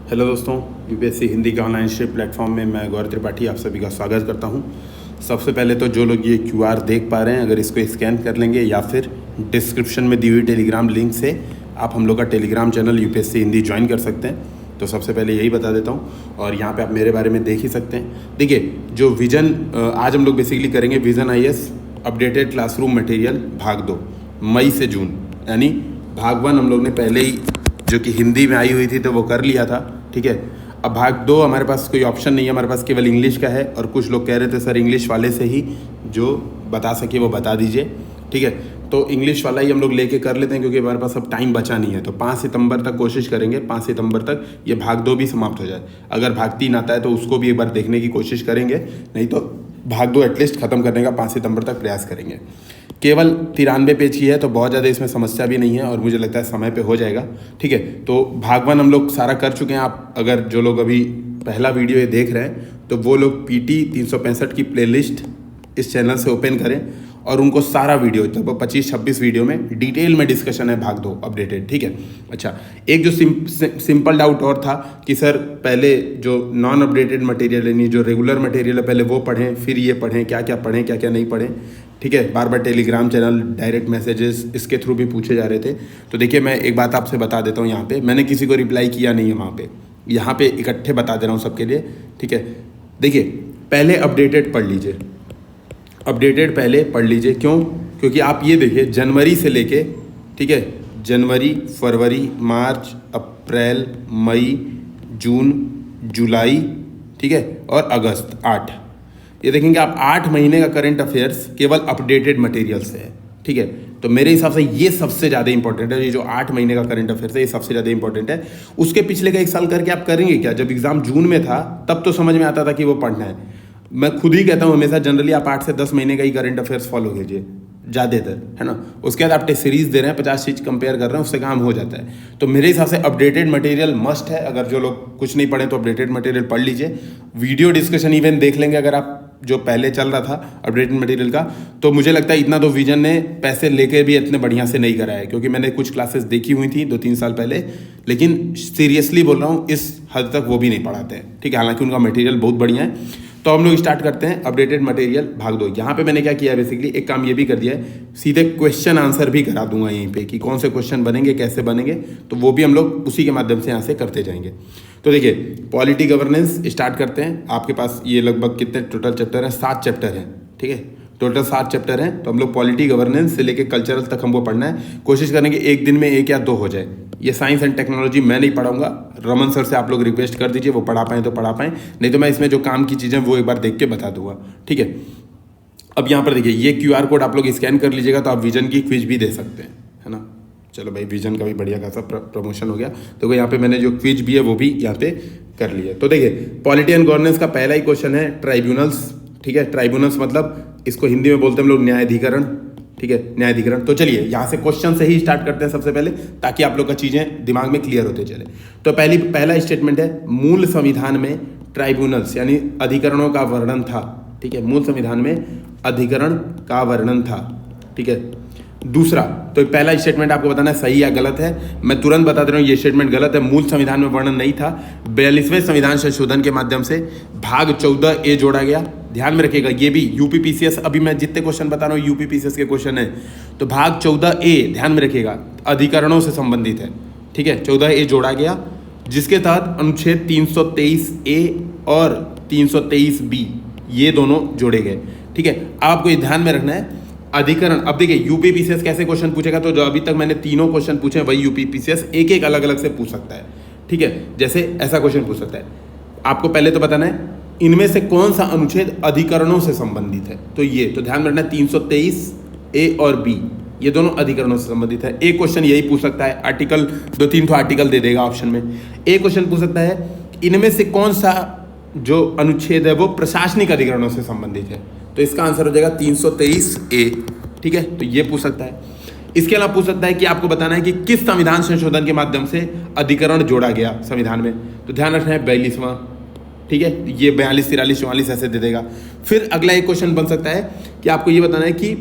Hello दोस्तों, UPSC Hindi के online ship platform में मैं गौरव त्रिपाठी आप सभी का स्वागत करता हूं। सबसे पहले तो जो लोग ये क्यूआर देख पा रहे हैं, अगर इसको स्कैन कर लेंगे या फिर डिस्क्रिप्शन में दी हुई टेलीग्राम लिंक से आप हम लोग का Telegram channel UPSC Hindi join कर सकते हैं। तो सबसे पहले यही बता देता हूँ और यहाँ पे आप मेरे बारे में देख ही सकते हैं। देखिए, जो विजन आज हम लोग बेसिकली करेंगे vision IAS updated classroom material भाग 2 मई से जून, यानी भाग 1 हम लोग ने पहले ही जो कि हिंदी में आई हुई थी तो वो कर लिया था। ठीक है, अब भाग 2 हमारे पास कोई ऑप्शन नहीं है, हमारे पास केवल इंग्लिश का है। और कुछ लोग कह रहे थे सर इंग्लिश वाले से ही जो बता सके वो बता दीजिए। ठीक है, तो इंग्लिश वाला ही हम लोग लेके कर लेते हैं क्योंकि हमारे पास अब टाइम बचा नहीं है। तो 5 सितंबर तक कोशिश करेंगे, 5 सितंबर तक ये भाग 2 भी समाप्त हो जाए। अगर भाग 3 आता है तो उसको भी एक बार देखने की कोशिश करेंगे, नहीं तो भाग 2 एटलीस्ट ख़त्म करने का 5 सितंबर तक प्रयास करेंगे। केवल 93 पेज की है तो बहुत ज़्यादा इसमें समस्या भी नहीं है और मुझे लगता है समय पे हो जाएगा। ठीक है, तो भाग 1 हम लोग सारा कर चुके हैं। आप अगर जो लोग अभी पहला वीडियो ये देख रहे हैं तो वो लोग पीटी 365 की प्लेलिस्ट इस चैनल से ओपन करें और उनको सारा वीडियो तब 25-26 वीडियो में डिटेल में डिस्कशन है भाग 2 अपडेटेड। ठीक है, अच्छा, एक जो सिंपल डाउट और था कि सर पहले जो नॉन अपडेटेड मटेरियल यानी जो रेगुलर मटेरियल है पहले वो पढ़ें फिर ये पढ़ें, क्या क्या पढ़ें क्या क्या नहीं पढ़ें। ठीक है, बार बार टेलीग्राम चैनल डायरेक्ट मैसेजेस इसके थ्रू भी पूछे जा रहे थे। तो देखिए, मैं एक बात आपसे बता देता हूँ, यहाँ पे मैंने किसी को रिप्लाई किया नहीं है वहाँ पे, यहाँ पे इकट्ठे बता दे रहा हूँ सबके लिए। ठीक है, देखिए पहले अपडेटेड पढ़ लीजिए, अपडेटेड पहले पढ़ लीजिए। क्यों? क्योंकि आप ये देखिए जनवरी से लेके, ठीक है, जनवरी, फरवरी, मार्च, अप्रैल, मई, जून, जुलाई, ठीक है, और अगस्त 8, ये देखेंगे आप 8 महीने का करंट अफेयर्स केवल अपडेटेड मटेरियल से है। ठीक है, तो मेरे हिसाब से ये सबसे ज़्यादा इंपॉर्टेंट है। ये जो 8 महीने का करंट अफेयर्स है ये सबसे ज़्यादा इंपॉर्टेंट है। उसके पिछले का 1 साल करके आप करेंगे क्या? जब एग्जाम जून में था तब तो समझ में आता था कि वो पढ़ना है। मैं खुद ही कहता हूँ हमेशा, जनरली आप 8 से 10 महीने का ही करंट अफेयर्स फॉलो कीजिए ज़्यादातर, है ना। उसके बाद आप टेस्ट सीरीज दे रहे हैं, 50 चीज कंपेयर कर रहे हैं, उससे काम हो जाता है। तो मेरे हिसाब से अपडेटेड मटेरियल मस्ट है। अगर जो लोग कुछ नहीं पढ़े तो अपडेटेड मटेरियल पढ़ लीजिए। वीडियो डिस्कशन इवन देख लेंगे अगर आप, जो पहले चल रहा था अपडेटेड मटेरियल का। तो मुझे लगता है इतना तो विजन ने पैसे लेके भी इतने बढ़िया से नहीं कराया है, क्योंकि मैंने कुछ क्लासेस देखी हुई थी 2-3 साल पहले, लेकिन सीरियसली बोल रहा हूँ इस हद तक वो भी नहीं पढ़ाते हैं। ठीक है, हालांकि उनका मटेरियल बहुत बढ़िया है। तो हम लोग स्टार्ट करते हैं अपडेटेड मटेरियल भाग 2। यहाँ पे मैंने क्या किया है, बेसिकली एक काम ये भी कर दिया है, सीधे क्वेश्चन आंसर भी करा दूंगा यहीं पे कि कौन से क्वेश्चन बनेंगे, कैसे बनेंगे, तो वो भी हम लोग उसी के माध्यम से यहाँ से करते जाएंगे। तो देखिए, पॉलिटी गवर्नेंस स्टार्ट करते हैं। आपके पास ये लगभग कितने टोटल चैप्टर हैं? 7 चैप्टर हैं। ठीक है, टोटल 7 चैप्टर हैं। तो हम लोग पॉलिटी गवर्नेंस से लेके कल्चरल तक हमको पढ़ना है। कोशिश करेंगे एक दिन में 1 या 2 हो जाए। ये साइंस एंड टेक्नोलॉजी मैं नहीं पढ़ाऊंगा, रमन सर से आप लोग रिक्वेस्ट कर दीजिए, वो पढ़ा पाएँ तो पढ़ा पाएँ, नहीं तो मैं इसमें जो काम की चीज़ें वो एक बार देख के बता दूंगा। ठीक है, अब यहाँ पर देखिए ये QR कोड आप लोग स्कैन कर लीजिएगा तो आप विजन की क्विज भी दे सकते हैं, है ना। चलो भाई, विजन का भी बढ़िया खासा प्रमोशन हो गया। तो यहाँ पे मैंने जो क्विज भी है वो भी यहाँ पे कर लिया। तो देखिए, पॉलिटी एंड गवर्नेंस का पहला ही क्वेश्चन है ट्राइब्यूनल्स। ठीक है, ट्राइब्यूनल्स मतलब इसको हिंदी में बोलते हैं हम लोग न्यायाधिकरण। ठीक है, न्यायाधिकरण। तो चलिए यहाँ से क्वेश्चन से ही स्टार्ट करते हैं सबसे पहले, ताकि आप लोग का चीज़ें दिमाग में क्लियर होते चले। तो पहला स्टेटमेंट है, मूल संविधान में ट्राइब्यूनल्स यानी अधिकरणों का वर्णन था। ठीक है, मूल संविधान में अधिकरण का वर्णन था। ठीक है, दूसरा, तो पहला स्टेटमेंट आपको बताना है सही या गलत है। मैं तुरंत बता दे रहा हूँ ये स्टेटमेंट गलत है, मूल संविधान में वर्णन नहीं था। 42वें संविधान संशोधन के माध्यम से भाग 14A जोड़ा गया। ध्यान में रखिएगा, ये भी यूपीपीसीएस, अभी मैं जितने क्वेश्चन बता रहा हूँ यूपीपीसीएस के क्वेश्चन है। तो भाग 14A ध्यान में रखिएगा अधिकरणों से संबंधित है। ठीक है, 14A जोड़ा गया, जिसके तहत अनुच्छेद 323A और 323B ये दोनों जोड़े गए। ठीक है, आपको ये ध्यान में रखना है अधिकरण। अब देखिए यूपीपीसीएस कैसे क्वेश्चन पूछेगा, तो जो अभी तक मैंने तीनों क्वेश्चन पूछे वही यूपीपीसीएस एक एक अलग अलग से पूछ सकता है। ठीक है, जैसे ऐसा क्वेश्चन पूछ सकता है, आपको पहले तो बताना है इनमें से कौन सा अनुच्छेद अधिकरणों से संबंधित है। तो ये तो ध्यान में रखना, 323A और B ये दोनों अधिकरणों से संबंधित है। एक क्वेश्चन यही पूछ सकता है, आर्टिकल 2-3 आर्टिकल दे देगा ऑप्शन में। एक क्वेश्चन पूछ सकता है इनमें से कौन सा जो अनुच्छेद है वो प्रशासनिक अधिकरणों से संबंधित है, तो इसका आंसर हो जाएगा 323A। ठीक है, तो ये पूछ सकता है। इसके अलावा पूछ सकता है कि आपको बताना है कि किस संविधान संशोधन के माध्यम से अधिकरण जोड़ा गया संविधान में, तो ध्यान रखना है 42वां। ठीक है, ये 42, 43, 44 ऐसे दे देगा। फिर अगला एक क्वेश्चन बन सकता है कि आपको ये बताना है कि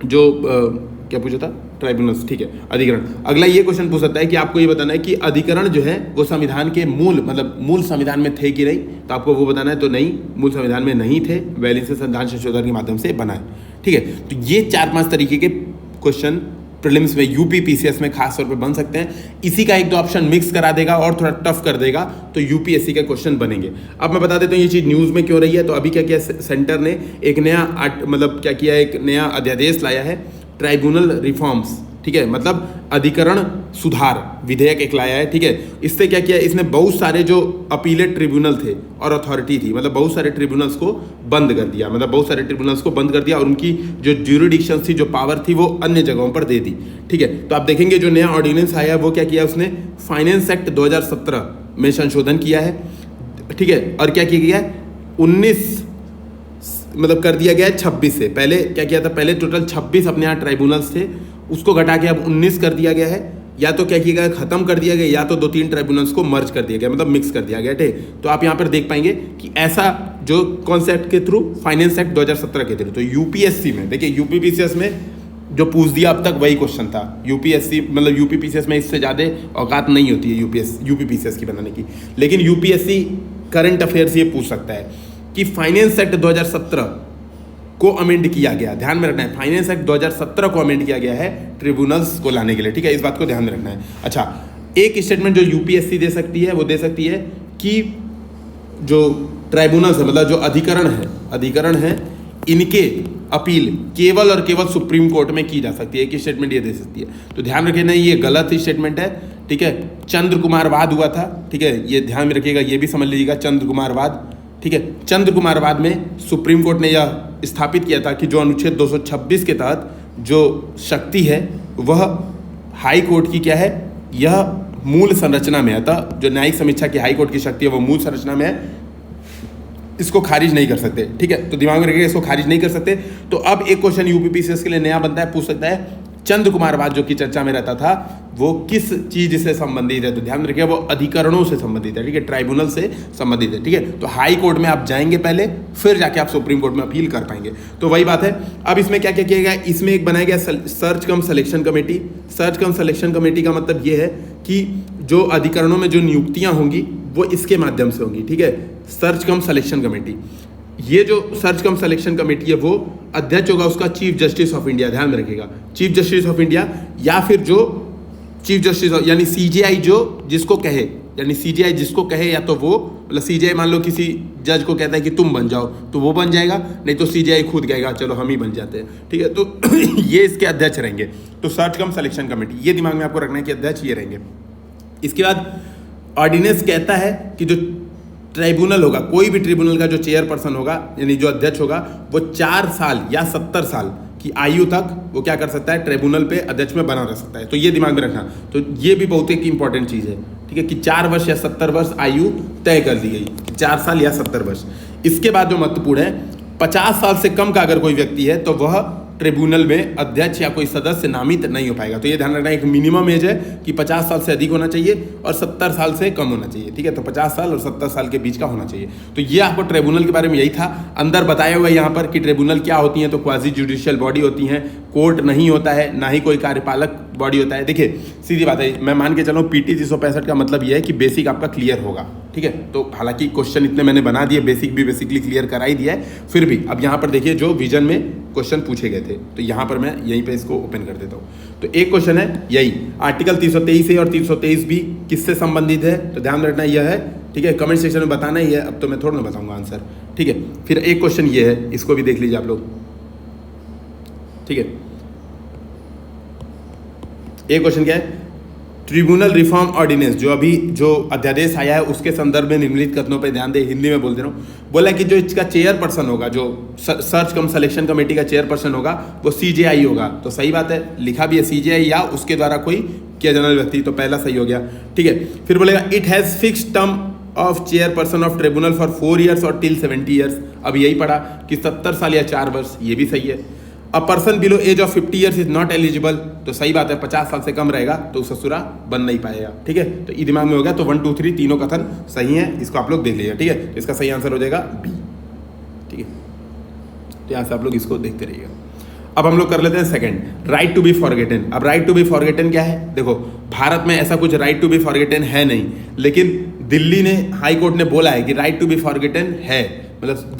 जो क्या पूछा था, ट्राइब्यूनल्स, ठीक है, अधिकरण। अगला ये क्वेश्चन पूछ सकता है कि आपको ये बताना है कि अधिकरण जो है वो संविधान के मूल मतलब मूल संविधान में थे कि नहीं, तो आपको वो बताना है। तो नहीं, मूल संविधान में नहीं थे, वैलेंसी संविधान संशोधन के माध्यम से बना है, ठीक है। तो ये 4-5 तरीके के क्वेश्चन प्रीलिम्स में यूपी पीसीएस में खास तौर पे बन सकते हैं। इसी का 1-2 ऑप्शन मिक्स करा देगा और थोड़ा टफ कर देगा तो यूपीएससी के क्वेश्चन बनेंगे। अब मैं बता देता हूँ ये चीज़ न्यूज़ में क्यों रही है। तो अभी क्या किया सेंटर ने, एक नया मतलब क्या किया, एक नया अध्यादेश लाया है, ट्राइब्यूनल रिफॉर्म्स, ठीक है, मतलब अधिकरण सुधार विधेयक एक लाया है, ठीक है। इससे क्या किया, इसने बहुत सारे जो अपीलेट ट्रिब्यूनल थे और अथॉरिटी थी, मतलब बहुत सारे ट्रिब्यूनल्स को बंद कर दिया, मतलब बहुत सारे ट्रिब्यूनल्स को बंद कर दिया और उनकी जो ज्यूरिडिक्शन थी, जो पावर थी, वो अन्य जगहों पर दे दी, ठीक है। तो आप देखेंगे जो नया ऑर्डिनेंस आया वो क्या किया, उसने फाइनेंस एक्ट 2017 में संशोधन किया है, ठीक है। और क्या किया गया है, 19 मतलब कर दिया गया है 26 से। पहले क्या किया था, पहले टोटल 26 अपने यहाँ ट्राइब्यूनल्स थे, उसको घटा के अब 19 कर दिया गया है। या तो क्या किया गया, खत्म कर दिया गया, या तो 2-3 ट्राइब्यूनल्स को मर्ज कर दिया गया, मतलब मिक्स कर दिया गया, ठीक। तो आप यहाँ पर देख पाएंगे कि ऐसा जो कॉन्सेप्ट के थ्रू, फाइनेंस एक्ट 2017 के थ्रू। तो यूपीएससी में देखिए, यूपी पीसीएस में जो पूछ दिया अब तक वही क्वेश्चन था। यूपीएससी मतलब यूपी पीसीएस में इससे ज़्यादा औकात नहीं होती है यूपी पीसीएस की बनाने की, लेकिन यूपीएससी करंट अफेयर्स ये पूछ सकता है कि फाइनेंस एक्ट 2017 को अमेंड किया गया, ध्यान में रखना है, फाइनेंस एक्ट 2017 को अमेंड किया गया है ट्रिब्यूनल्स को लाने के लिए, ठीक है, इस बात को ध्यान में रखना है। अच्छा, एक स्टेटमेंट जो यूपीएससी दे सकती है वो दे सकती है कि जो ट्राइब्यूनल्स है, मतलब जो अधिकरण है इनके अपील केवल और केवल सुप्रीम कोर्ट में की जा सकती है। एक स्टेटमेंट ये दे सकती है। तो ध्यान रखिए ना, ये गलत स्टेटमेंट है, ठीक है। चंद्र कुमार वाद हुआ था, ठीक है, ये ध्यान में रखिएगा, ये भी समझ लीजिएगा, चंद्र कुमार वाद, ठीक है। चंद्र कुमार वाद में सुप्रीम कोर्ट ने यह स्थापित किया था कि जो अनुच्छेद 226 के तहत जो शक्ति है वह हाई कोर्ट की क्या है, यह मूल संरचना में है। अतः जो न्यायिक समीक्षा की हाई कोर्ट की शक्ति है वो मूल संरचना में है, इसको खारिज नहीं कर सकते, ठीक है। तो दिमाग में रखिएगा, इसको खारिज नहीं कर सकते। तो अब एक क्वेश्चन यूपी पीसीएस के लिए नया बनता है, पूछ सकता है चंद्र कुमार वाद जो कि चर्चा में रहता था वो किस चीज से संबंधित है। तो ध्यान रखिए वो अधिकरणों से संबंधित है, ठीक है, ट्राइब्यूनल से संबंधित है, ठीक है। तो हाई कोर्ट में आप जाएंगे पहले, फिर जाके आप सुप्रीम कोर्ट में अपील कर पाएंगे। तो वही बात है। अब इसमें क्या क्या किया गया, इसमें एक बनाया गया सर्च कम सिलेक्शन कमेटी। सर्च कम सिलेक्शन कमेटी का मतलब ये है कि जो अधिकरणों में जो नियुक्तियां होंगी वो इसके माध्यम से होंगी, ठीक है, सर्च कम सिलेक्शन कमेटी। ये जो सर्च कम सिलेक्शन कमेटी है वो अध्यक्ष होगा उसका चीफ जस्टिस ऑफ इंडिया, ध्यान में रखिएगा, चीफ जस्टिस ऑफ इंडिया, या फिर जो चीफ जस्टिस यानी सीजेआई जो जिसको कहे, यानी सीजेआई जिसको कहे, या तो वो मतलब सीजेआई मान लो किसी जज को कहता है कि तुम बन जाओ तो वो बन जाएगा, नहीं तो सीजेआई खुद कहेगा चलो हम ही बन जाते हैं, ठीक है। तो ये इसके अध्यक्ष रहेंगे। तो सर्च कम सिलेक्शन कमेटी, ये दिमाग में आपको रखना है कि अध्यक्ष ये रहेंगे। इसके बाद ऑर्डिनेंस कहता है कि जो ट्राइब्यूनल होगा, कोई भी ट्रिब्यूनल का जो चेयरपर्सन होगा यानी जो अध्यक्ष होगा वो 4 साल या 70 साल की आयु तक वो क्या कर सकता है, ट्रिब्यूनल पे अध्यक्ष में बना रह सकता है। तो ये दिमाग में रखना। तो ये भी बहुत एक इंपॉर्टेंट चीज़ है, ठीक है, कि 4 वर्ष या 70 वर्ष आयु तय कर दी गई, 4 साल या 70 वर्ष। इसके बाद जो महत्वपूर्ण है, 50 साल से कम का अगर कोई व्यक्ति है तो वह ट्रिब्यूनल में अध्यक्ष या कोई सदस्य नामित नहीं हो पाएगा। तो ये ध्यान रखना, एक मिनिमम एज है कि 50 साल से अधिक होना चाहिए और 70 साल से कम होना चाहिए, ठीक है। तो 50 साल और 70 साल के बीच का होना चाहिए। तो ये आपको ट्रिब्यूनल के बारे में यही था। अंदर बताया हुआ यहाँ पर कि ट्रिब्यूनल क्या होती हैं, तो क्वाजी जुडिशियल बॉडी होती हैं, कोर्ट नहीं होता है, ना ही कोई कार्यपालक बॉडी होता है। देखिए सीधी बात है, मैं मान के चलूँ पीटी 365 का मतलब ये है कि बेसिक आपका क्लियर होगा, ठीक है। तो हालांकि क्वेश्चन इतने मैंने बना दिए, बेसिक भी बेसिकली क्लियर करा ही दिया है, फिर भी अब यहाँ पर देखिए जो विजन में क्वेश्चन पूछे गए थे, तो यहाँ पर मैं यहीं पे इसको ओपन कर देता हूँ। तो एक क्वेश्चन है यही, आर्टिकल 323 है और 323 भी किससे संबंधित है, तो ध्यान रखना यह है, ठीक है। कमेंट सेक्शन में बताना ही है, अब तो मैं थोड़ा ना बताऊंगा आंसर, ठीक है। फिर एक क्वेश्चन ये है, इसको भी देख लीजिए आप लोग, ठीक है। एक क्वेश्चन क्या है, ट्रिब्यूनल रिफॉर्म ऑर्डिनेंस, जो अभी जो अध्यादेश आया है उसके संदर्भ में निम्नलिखित कथनों पे ध्यान दे। हिंदी में बोल दे रहा हूँ। बोला कि जो इसका चेयरपर्सन होगा, जो सर्च कम सिलेक्शन कमेटी का चेयरपर्सन होगा वो सीजेआई होगा। तो सही बात है, लिखा भी है सीजेआई या उसके द्वारा कोई किया जाने वाला व्यक्ति, तो पहला सही हो गया, ठीक है। फिर बोलेगा it has fixed term of chairperson of tribunal for 4 years और टिल 70 years। अब यही पढ़ा कि 70 साल या 4 वर्ष, ये भी सही है। A person below age of 50 years is not eligible, तो सही बात है, 50 साल से कम रहेगा तो ससुरा बन नहीं पाएगा, ठीक है। तो ये दिमाग में हो गया। तो 1 2 3 तीनों कथन सही है, इसको आप लोग देख लीजिए, ठीक है। इसका सही आंसर हो जाएगा बी, ठीक है। तो यहाँ से आप लोग इसको देखते रहिएगा। अब हम लोग कर लेते हैं second, right to be forgotten. अब राइट टू बी फॉरगेटन क्या है? देखो, भारत में ऐसा कुछ राइट टू बी फॉरगेटन है नहीं, लेकिन दिल्ली ने, हाई कोर्ट ने बोला है कि राइट टू बी फॉरगेटन है। मतलब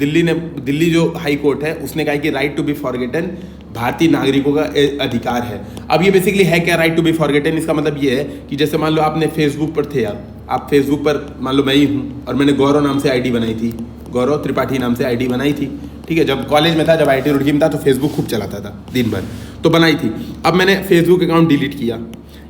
दिल्ली जो हाई कोर्ट है उसने कहा कि राइट टू बी फॉरगेटन भारतीय नागरिकों का अधिकार है। अब ये बेसिकली है क्या राइट टू बी फॉरगेटन? इसका मतलब ये है कि जैसे मान लो आपने फेसबुक पर थे, आप फेसबुक पर, मान लो मैं ही हूँ और मैंने गौरव नाम से आईडी बनाई थी, गौरव त्रिपाठी नाम से आईडी बनाई थी, ठीक है। जब कॉलेज में था, जब IIT रुड़की में था, तो फेसबुक खूब चलाता था दिन भर, तो बनाई थी। अब मैंने फेसबुक अकाउंट डिलीट किया,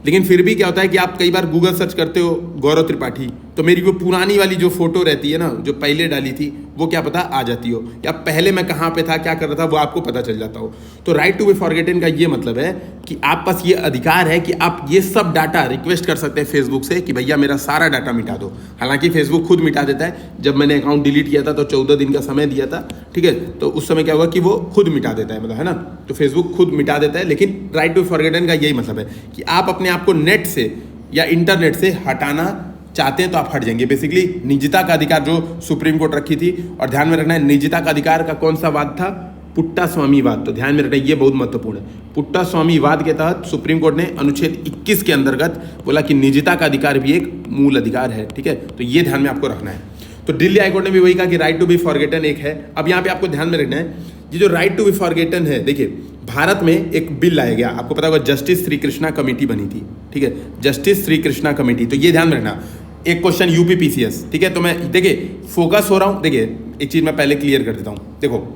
लेकिन फिर भी क्या होता है कि आप कई बार गूगल सर्च करते हो गौरव त्रिपाठी, तो मेरी वो पुरानी वाली जो फोटो रहती है ना, जो पहले डाली थी, वो क्या पता आ जाती हो, या पहले मैं कहाँ पे था, क्या कर रहा था, वो आपको पता चल जाता हो। तो राइट टू बी फॉरगेटन का ये मतलब है कि आप पास ये अधिकार है कि आप ये सब डाटा रिक्वेस्ट कर सकते हैं फेसबुक से कि भैया मेरा सारा डाटा मिटा दो। हालांकि फेसबुक खुद मिटा देता है। जब मैंने अकाउंट डिलीट किया था तो 14 दिन का समय दिया था, ठीक है। तो उस समय क्या होगा कि वो खुद मिटा देता है, मतलब है ना, तो फेसबुक खुद मिटा देता है। लेकिन राइट टू बी फॉरगेटन का यही मतलब है कि आप अपने आप को नेट से या इंटरनेट से हटाना चाहते हैं तो आप हट जाएंगे। बेसिकली निजता का अधिकार जो सुप्रीम कोर्ट रखी थी, और ध्यान में रखना है निजता का अधिकार का कौन सा वाद था? पुट्टा स्वामीवाद। तो ध्यान में रखना है, ये बहुत महत्वपूर्ण है। पुट्टा स्वामीवाद के तहत सुप्रीम कोर्ट ने अनुच्छेद 21 के अंतर्गत बोला कि निजता का अधिकार भी एक मूल अधिकार है, ठीक है। तो ये ध्यान में आपको रखना है। तो दिल्ली हाईकोर्ट ने भी वही कहा कि राइट टू बी फॉरगेटन एक है। अब यहाँ पे आपको ध्यान में रखना है, ये जो राइट टू बी फॉरगेटन है, देखिए भारत में एक बिल लाया गया, आपको पता होगा, जस्टिस श्री कृष्णा कमेटी बनी थी, ठीक है, जस्टिस श्री कृष्णा कमेटी। तो ये ध्यान में रखना, एक क्वेश्चन UPPCS, ठीक है। तो मैं देखिए फोकस हो रहा हूँ, देखिए एक चीज मैं पहले क्लियर कर देता हूँ। देखो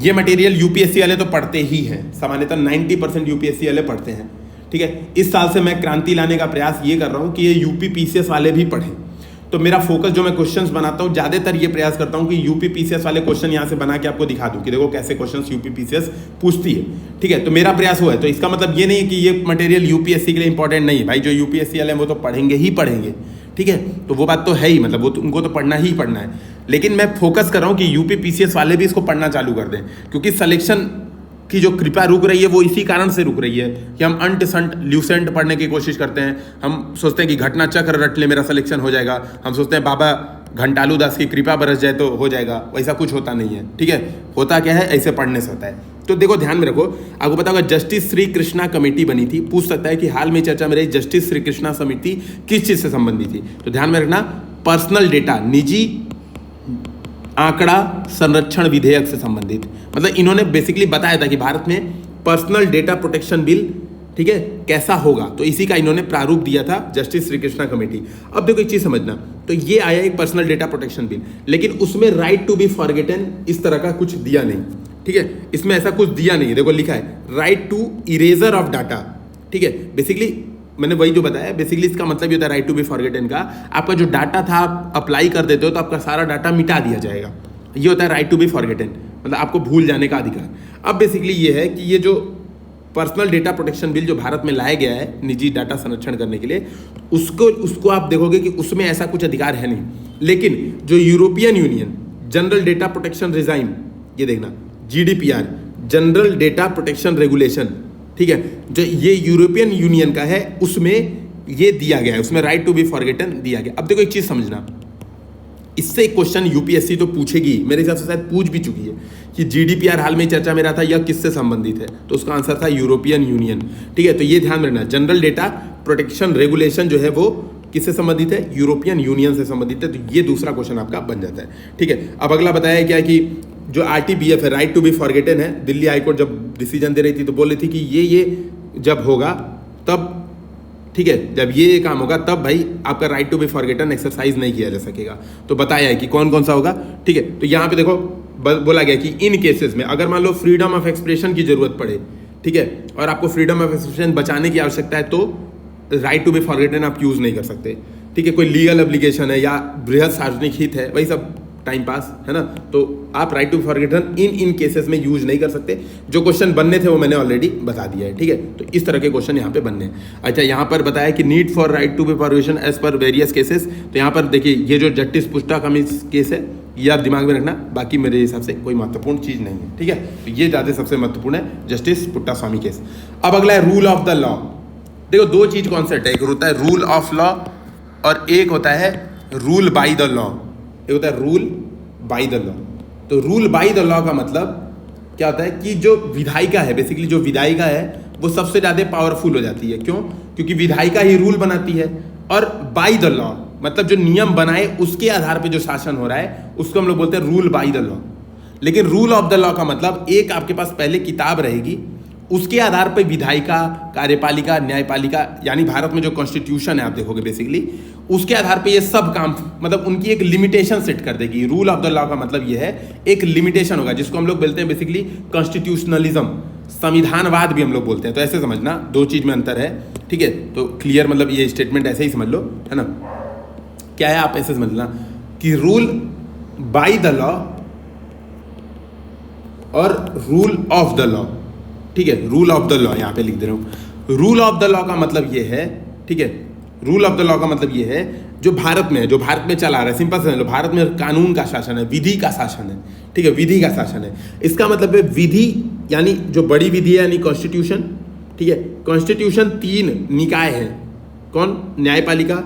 ये मटेरियल UPSC वाले तो पढ़ते ही हैं, सामान्यतः 90% UPSC वाले पढ़ते हैं, ठीक है। इस साल से मैं क्रांति लाने का प्रयास ये कर रहा हूँ कि ये UPPCS वाले भी पढ़ें। तो मेरा फोकस जो मैं क्वेश्चंस बनाता हूँ, ज़्यादातर ये प्रयास करता हूँ कि UPPCS वाले क्वेश्चन यहाँ से बना के आपको दिखा दूँ कि देखो कैसे क्वेश्चंस UPPCS पूछती है, ठीक है। तो मेरा प्रयास हुआ है। तो इसका मतलब ये नहीं है कि ये मटेरियल UPSC के लिए इंपॉर्टेंट नहीं है। भाई जो UPSC वाले हैं वो तो पढ़ेंगे ही पढ़ेंगे, ठीक है। तो वो बात तो है ही, मतलब वो तो उनको तो पढ़ना ही पढ़ना है। लेकिन मैं फोकस कर रहा हूँ कि UPPCS वाले भी इसको पढ़ना चालू कर दें, क्योंकि सिलेक्शन की जो कृपा रुक रही है वो इसी कारण से रुक रही है कि हम अंट संट ल्यूसेंट पढ़ने की कोशिश करते हैं। हम सोचते हैं कि घटना चक्र रट ले मेरा सिलेक्शन हो जाएगा। हम सोचते हैं बाबा घंटालू दास की कृपा बरस जाए तो हो जाएगा। वैसा कुछ होता नहीं है, ठीक है। होता क्या है, ऐसे पढ़ने से होता है। तो देखो ध्यान में रखो, आपको पता होगा जस्टिस श्री कृष्णा कमेटी बनी थी। पूछ सकता है कि हाल में चर्चा में रही जस्टिस श्री कृष्णा समिति किस चीज से संबंधित थी? तो ध्यान में रखना, पर्सनल डेटा, निजी आंकड़ा संरक्षण विधेयक से संबंधित। मतलब इन्होंने बेसिकली बताया था कि भारत में पर्सनल डेटा प्रोटेक्शन बिल, ठीक है, कैसा होगा। तो इसी का इन्होंने प्रारूप दिया था जस्टिस श्री कृष्णा कमेटी। अब देखो एक चीज समझना, तो ये आया एक पर्सनल डेटा प्रोटेक्शन बिल, लेकिन उसमें राइट टू बी फॉरगेटन इस तरह का कुछ दिया नहीं, ठीक है। इसमें ऐसा कुछ दिया नहीं। देखो लिखा है right to erasure of data, ठीक है। बेसिकली मैंने वही जो बताया, बेसिकली इसका मतलब ये होता है राइट टू बी फॉरगेटन का, आपका जो डाटा था आप अप्लाई कर देते हो तो आपका सारा डाटा मिटा दिया जाएगा। ये होता है राइट टू बी फॉरगेटन, मतलब आपको भूल जाने का अधिकार। अब बेसिकली ये है कि ये जो पर्सनल डेटा प्रोटेक्शन बिल जो भारत में लाया गया है निजी डाटा संरक्षण करने के लिए, उसको आप देखोगे कि उसमें ऐसा कुछ अधिकार है नहीं। लेकिन जो European union general data protection regime, ये देखना GDPR, general data protection regulation, ठीक है, जो ये यूरोपियन यूनियन का है, उसमें ये दिया गया है, उसमें राइट टू बी फॉरगेटन दिया गया। अब देखो एक चीज समझना, इससे एक क्वेश्चन UPSC तो पूछेगी, मेरे हिसाब से शायद पूछ भी चुकी है कि GDPR हाल में चर्चा में रहा था, यह किससे संबंधित है? तो उसका आंसर था यूरोपियन यूनियन, ठीक है। तो ये ध्यान में रखना, जनरल डेटा प्रोटेक्शन रेगुलेशन जो है वो किससे संबंधित है? यूरोपियन यूनियन से संबंधित है। तो ये दूसरा क्वेश्चन आपका बन जाता है, ठीक है। अब अगला बताया क्या कि जो RTBF है, राइट टू बी फॉरगेटन है, दिल्ली हाईकोर्ट जब डिसीजन दे रही थी तो बोल रही थी कि ये जब होगा तब, ठीक है, जब ये काम होगा तब भाई आपका right to be forgotten exercise नहीं किया जा सकेगा। तो बताया है कि कौन कौन सा होगा, ठीक है। तो यहाँ पे देखो बोला गया कि इन केसेस में अगर मान लो फ्रीडम ऑफ एक्सप्रेशन की जरूरत पड़े, ठीक है, और आपको फ्रीडम ऑफ एक्सप्रेशन बचाने की आवश्यकता है, तो राइट टू बी फॉरगेटन आप यूज नहीं कर सकते, ठीक है। कोई लीगल एप्लीकेशन है या बृहद सार्वजनिक हित है, वही सब टाइम पास है ना, तो आप right to forgotten in cases में यूज नहीं कर सकते। जो क्वेश्चन बनने थे वो मैंने ऑलरेडी बता दिया है, ठीक है। तो इस तरह के क्वेश्चन यहाँ पे बनने हैं। अच्छा, यहाँ पर बताया कि need for right to be forgotten as per various cases. तो यहाँ पर देखिए ये जो जस्टिस पुट्टा कमिटी केस है, ये आप दिमाग में रखना, बाकी मेरे हिसाब से कोई महत्वपूर्ण चीज नहीं है, ठीक है। तो ये ज़्यादा सबसे महत्वपूर्ण है, जस्टिस पुट्टा स्वामी केस। अब अगला है रूल ऑफ द लॉ। देखो दो चीज कॉन्सेप्ट है, एक होता है रूल ऑफ लॉ और एक होता है रूल बाय द लॉ। एक होता है रूल बाय द लॉ। तो रूल बाय द लॉ का मतलब क्या होता है कि जो विधायिका है, बेसिकली जो विधायिका है वो सबसे ज़्यादा पावरफुल हो जाती है। क्यों? क्योंकि विधायिका ही रूल बनाती है, और बाय द लॉ मतलब जो नियम बनाए उसके आधार पे जो शासन हो रहा है उसको हम लोग बोलते हैं रूल बाय द लॉ। लेकिन रूल ऑफ द लॉ का मतलब एक आपके पास पहले किताब रहेगी, उसके आधार पर विधायिका, कार्यपालिका, न्यायपालिका, यानी भारत में जो कॉन्स्टिट्यूशन है आप देखोगे बेसिकली उसके आधार पे ये सब काम, मतलब उनकी एक लिमिटेशन सेट कर देगी। रूल ऑफ द लॉ का मतलब ये है एक लिमिटेशन होगा, जिसको हम लोग बोलते हैं बेसिकली कॉन्स्टिट्यूशनलिज्म, संविधानवाद भी हम लोग बोलते हैं। तो ऐसे समझना, दो चीज में अंतर है, ठीक है? तो क्लियर, मतलब ये स्टेटमेंट ऐसे ही समझ लो, है ना? क्या है, आप ऐसे समझना कि रूल बाय द लॉ और रूल ऑफ द लॉ, ठीक है? रूल ऑफ द लॉ यहां पे लिख दे रहा हूं। रूल ऑफ द लॉ का मतलब ये है, ठीक है? रूल ऑफ द लॉ का मतलब ये है जो भारत में है, जो भारत में चला रहा है। सिंपल समझ लो, भारत में कानून का शासन है, विधि का शासन है, ठीक है? विधि का शासन है। इसका मतलब है विधि यानी जो बड़ी विधि है यानी कॉन्स्टिट्यूशन, ठीक है? कॉन्स्टिट्यूशन 3 निकाय हैं, कौन? न्यायपालिका,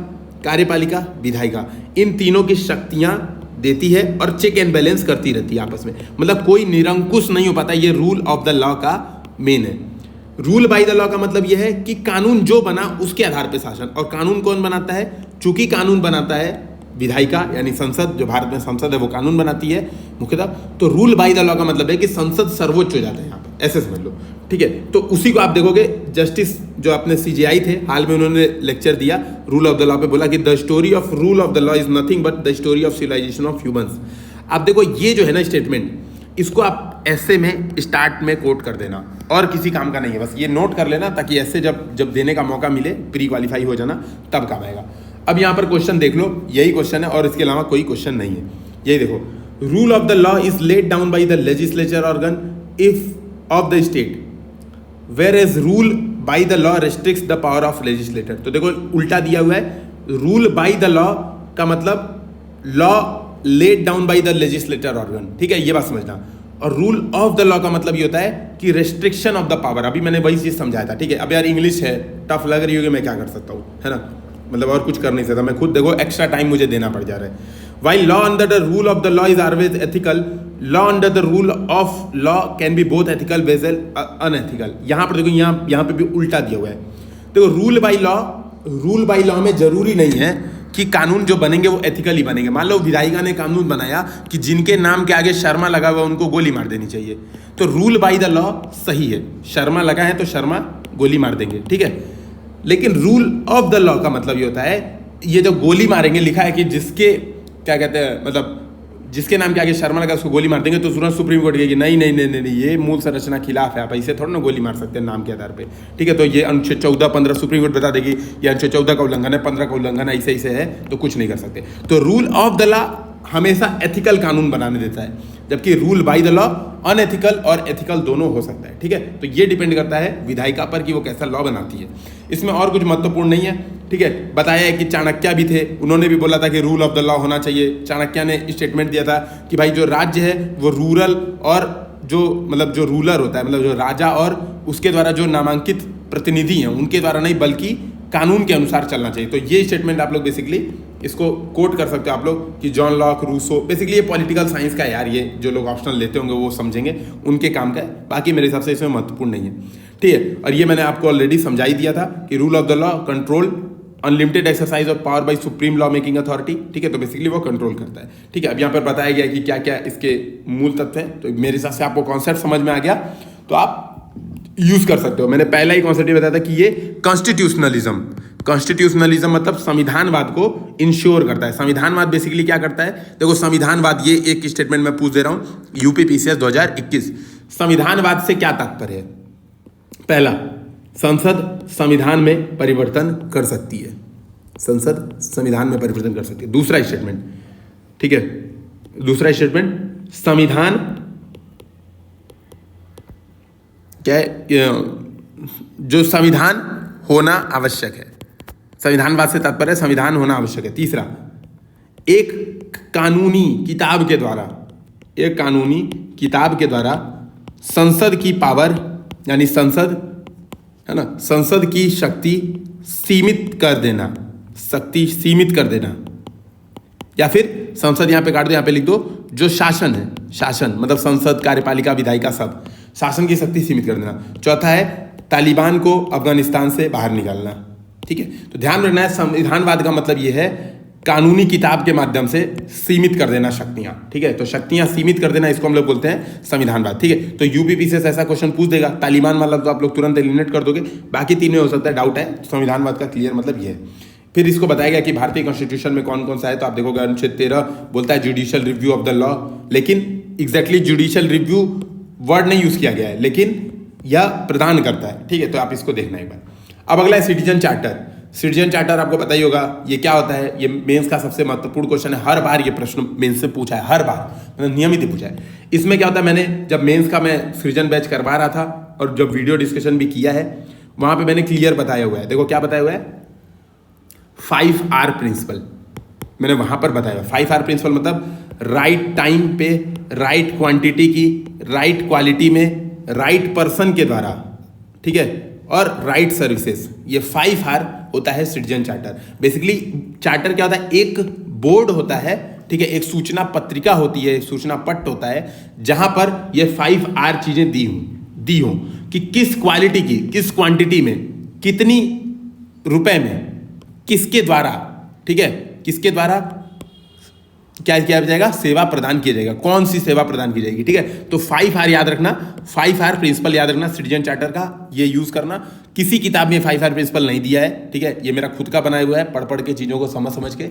कार्यपालिका, विधायिका। इन तीनों की शक्तियां देती है और चेक एंड बैलेंस करती रहती है आपस में, मतलब कोई निरंकुश नहीं हो पाता। ये रूल ऑफ द लॉ का मेन है। रूल बाय द लॉ का मतलब यह है कि कानून जो बना उसके आधार पर शासन। और कानून कौन बनाता है? चूंकि कानून बनाता है विधायिका यानी संसद, जो भारत में संसद है वो कानून बनाती है मुख्यतः। तो रूल बाय द लॉ का मतलब है कि संसद सर्वोच्च हो जाता है यहाँ पर, ऐसे समझ लो, ठीक है? तो उसी को आप देखोगे, जस्टिस जो अपने CJI थे हाल में, उन्होंने लेक्चर दिया रूल ऑफ द लॉ पे, बोला कि the story of rule of the law is nothing but the story of civilisation of humans. आप देखो ये जो है ना स्टेटमेंट, इसको आप ऐसे में स्टार्ट में कोट कर देना, और किसी काम का नहीं है, बस ये नोट कर लेना ताकि ऐसे जब देने का मौका मिले, प्री क्वालिफाई हो जाना, तब काम आएगा। अब यहाँ पर क्वेश्चन देख लो, यही क्वेश्चन है और इसके अलावा कोई क्वेश्चन नहीं है। यही देखो, rule of the law is laid down by the legislature organ if of the state whereas rule by the law restricts the power of legislator. तो देखो उल्टा दिया हुआ है, रूल बाय द लॉ का मतलब law lead down by the legislator organ, ठीक है? ये बात समझना। और रूल ऑफ द लॉ का मतलब ये होता है कि रेस्ट्रिक्शन ऑफ द पावर। अभी मैंने वही चीज समझाया था, ठीक है? अब यार इंग्लिश है, टफ लग रही होगी, मैं क्या कर सकता हूँ, है ना? मतलब और कुछ कर नहीं सकता मैं खुद, देखो एक्स्ट्रा टाइम मुझे देना पड़ जा रहा है। While law under the rule of the law is always ethical, law under the rule of law can be both ethical as well unethical। यहाँ पर देखो, यहाँ पे भी उल्टा दिया हुआ है। देखो रूल बाय लॉ में जरूरी नहीं है कि कानून जो बनेंगे वो एथिकली बनेंगे। मान लो विधायिका ने कानून बनाया कि जिनके नाम के आगे शर्मा लगा हुआ उनको गोली मार देनी चाहिए, तो रूल बाय द लॉ सही है, शर्मा लगा है तो शर्मा गोली मार देंगे, ठीक है? लेकिन रूल ऑफ द लॉ का मतलब ये होता है, ये जो गोली मारेंगे लिखा है कि जिसके क्या कहते हैं, मतलब जिसके नाम के आगे शर्मा लगा उसको गोली मार देंगे, तो तुरंत सुप्रीम कोर्ट कहेगी नहीं नहीं नहीं नहीं, ये मूल संरचना खिलाफ है, आप ऐसे थोड़ा ना गोली मार सकते हैं नाम के आधार पे, ठीक है? तो ये अनुच्छेद 14, 15 सुप्रीम कोर्ट बता देगी ये अनुच्छेद 14 का उल्लंघन है, 15 का उल्लंघन है, ऐसे है, तो कुछ नहीं कर सकते। तो रूल ऑफ द लॉ हमेशा एथिकल कानून बनाने देता है, जबकि rule by the law unethical और एथिकल दोनों हो सकता है, ठीक है? तो ये डिपेंड करता है विधायिका पर कि वो कैसा लॉ बनाती है। इसमें और कुछ महत्वपूर्ण नहीं है, ठीक है? बताया है कि चाणक्य भी थे, उन्होंने भी बोला था कि रूल ऑफ द लॉ होना चाहिए। चाणक्य ने स्टेटमेंट दिया था कि भाई जो राज्य है वो रूरल और जो मतलब जो रूलर होता है, मतलब जो राजा और उसके द्वारा जो नामांकित प्रतिनिधि हैं उनके द्वारा नहीं बल्कि कानून के अनुसार चलना चाहिए। तो ये स्टेटमेंट आप लोग बेसिकली इसको कोट कर सकते हो आप लोग कि जॉन लॉक, रूसो, बेसिकली ये पॉलिटिकल साइंस का है यार, ये जो लोग ऑप्शनल लेते होंगे वो समझेंगे, उनके काम का है, बाकी मेरे हिसाब से इसमें महत्वपूर्ण नहीं है, ठीक है? और ये मैंने आपको ऑलरेडी समझा ही दिया था कि rule of the law control unlimited exercise of power bye supreme law making authority, ठीक है? तो बेसिकली वो कंट्रोल करता है, ठीक है? अब यहाँ पर बताया गया कि क्या क्या इसके मूल तत्व हैं, तो मेरे हिसाब से आपको कॉन्सेप्ट समझ में आ गया, तो आप यूज कर सकते हो। मैंने पहला ही कॉन्सेप्ट बताया था कि ये कॉन्स्टिट्यूशनलिज्म मतलब संविधानवाद को इंश्योर करता है। संविधानवाद बेसिकली क्या करता है, देखो संविधानवाद, ये एक स्टेटमेंट मैं पूछ दे रहा हूँ, यूपीपीसीएस 2021। संविधानवाद से क्या तात्पर्य है? पहला, संसद संविधान में परिवर्तन कर सकती है, संसद संविधान में परिवर्तन कर सकती है। दूसरा स्टेटमेंट, ठीक है, दूसरा स्टेटमेंट, संविधान क्या है, जो संविधान होना आवश्यक है, संविधानवाद से तात्पर्य संविधान होना आवश्यक है। तीसरा, एक कानूनी किताब के द्वारा संसद की पावर यानी संसद है ना, संसद की शक्ति सीमित कर देना, या फिर संसद यहां पे काट दो, यहां पे लिख दो जो शासन है, शासन मतलब संसद, कार्यपालिका, विधायिका, सब शासन की शक्ति सीमित कर देना। चौथा है तालिबान को अफगानिस्तान से बाहर निकालना। ठीक है, तो ध्यान रखना है संविधानवाद का मतलब ये है कानूनी किताब के माध्यम से सीमित कर देना शक्तियां। ठीक है, तो शक्तियां सीमित कर देना, इसको हम लोग बोलते हैं संविधानवाद। ठीक है, तो यूपीपीसी से ऐसा क्वेश्चन पूछ देगा, तालिबान मतलब तो आप लोग तुरंत एलिमिनेट कर दोगे, बाकी तीन में हो सकता है डाउट है। संविधानवाद का क्लियर मतलब ये है। फिर इसको बताया गया कि भारतीय कॉन्स्टिट्यूशन में कौन कौन सा है, तो आप देखोगे अनुच्छेद 13 बोलता है judicial review of the law, लेकिन एग्जैक्टली जुडिशियल रिव्यू वर्ड नहीं यूज किया गया है, लेकिन यह प्रदान करता है। ठीक है, तो आप इसको देखना एक बार। अब अगला है सिटीजन चार्टर। सिटीजन चार्टर आपको पता ही होगा ये क्या होता है। ये मेंस का सबसे महत्वपूर्ण क्वेश्चन है, हर बार ये प्रश्न मेंस से पूछा है, हर बार मतलब नियमित ही पूछा है। इसमें क्या होता है, मैंने जब मेंस का मैं सृजन बैच करवा रहा था और जब वीडियो डिस्कशन भी किया है, वहां पे मैंने क्लियर बताया हुआ है। देखो क्या बताया हुआ है, 5R प्रिंसिपल मैंने वहां पर बताया हुआ। 5R प्रिंसिपल मतलब राइट टाइम पे, राइट क्वांटिटी की, राइट क्वालिटी में, राइट पर्सन के द्वारा, ठीक है, और राइट सर्विसेज। ये 5R होता है सिटीजन चार्टर। बेसिकली चार्टर क्या होता है, एक बोर्ड होता है, ठीक है, एक सूचना पत्रिका होती है, एक सूचना पट्ट होता है, जहां पर ये 5R चीजें दी हों कि किस क्वालिटी की, किस क्वांटिटी में, कितनी रुपए में, किसके द्वारा, ठीक है, किसके द्वारा क्या किया जाएगा, सेवा प्रदान किया जाएगा, कौन सी सेवा प्रदान की जाएगी। ठीक है, तो 5R याद रखना, 5R प्रिंसिपल याद रखना सिटीजन चार्टर का, ये यूज करना। किसी किताब में 5R प्रिंसिपल नहीं दिया है, ठीक है, ये मेरा खुद का बनाया हुआ है, पढ़ के चीजों को समझ के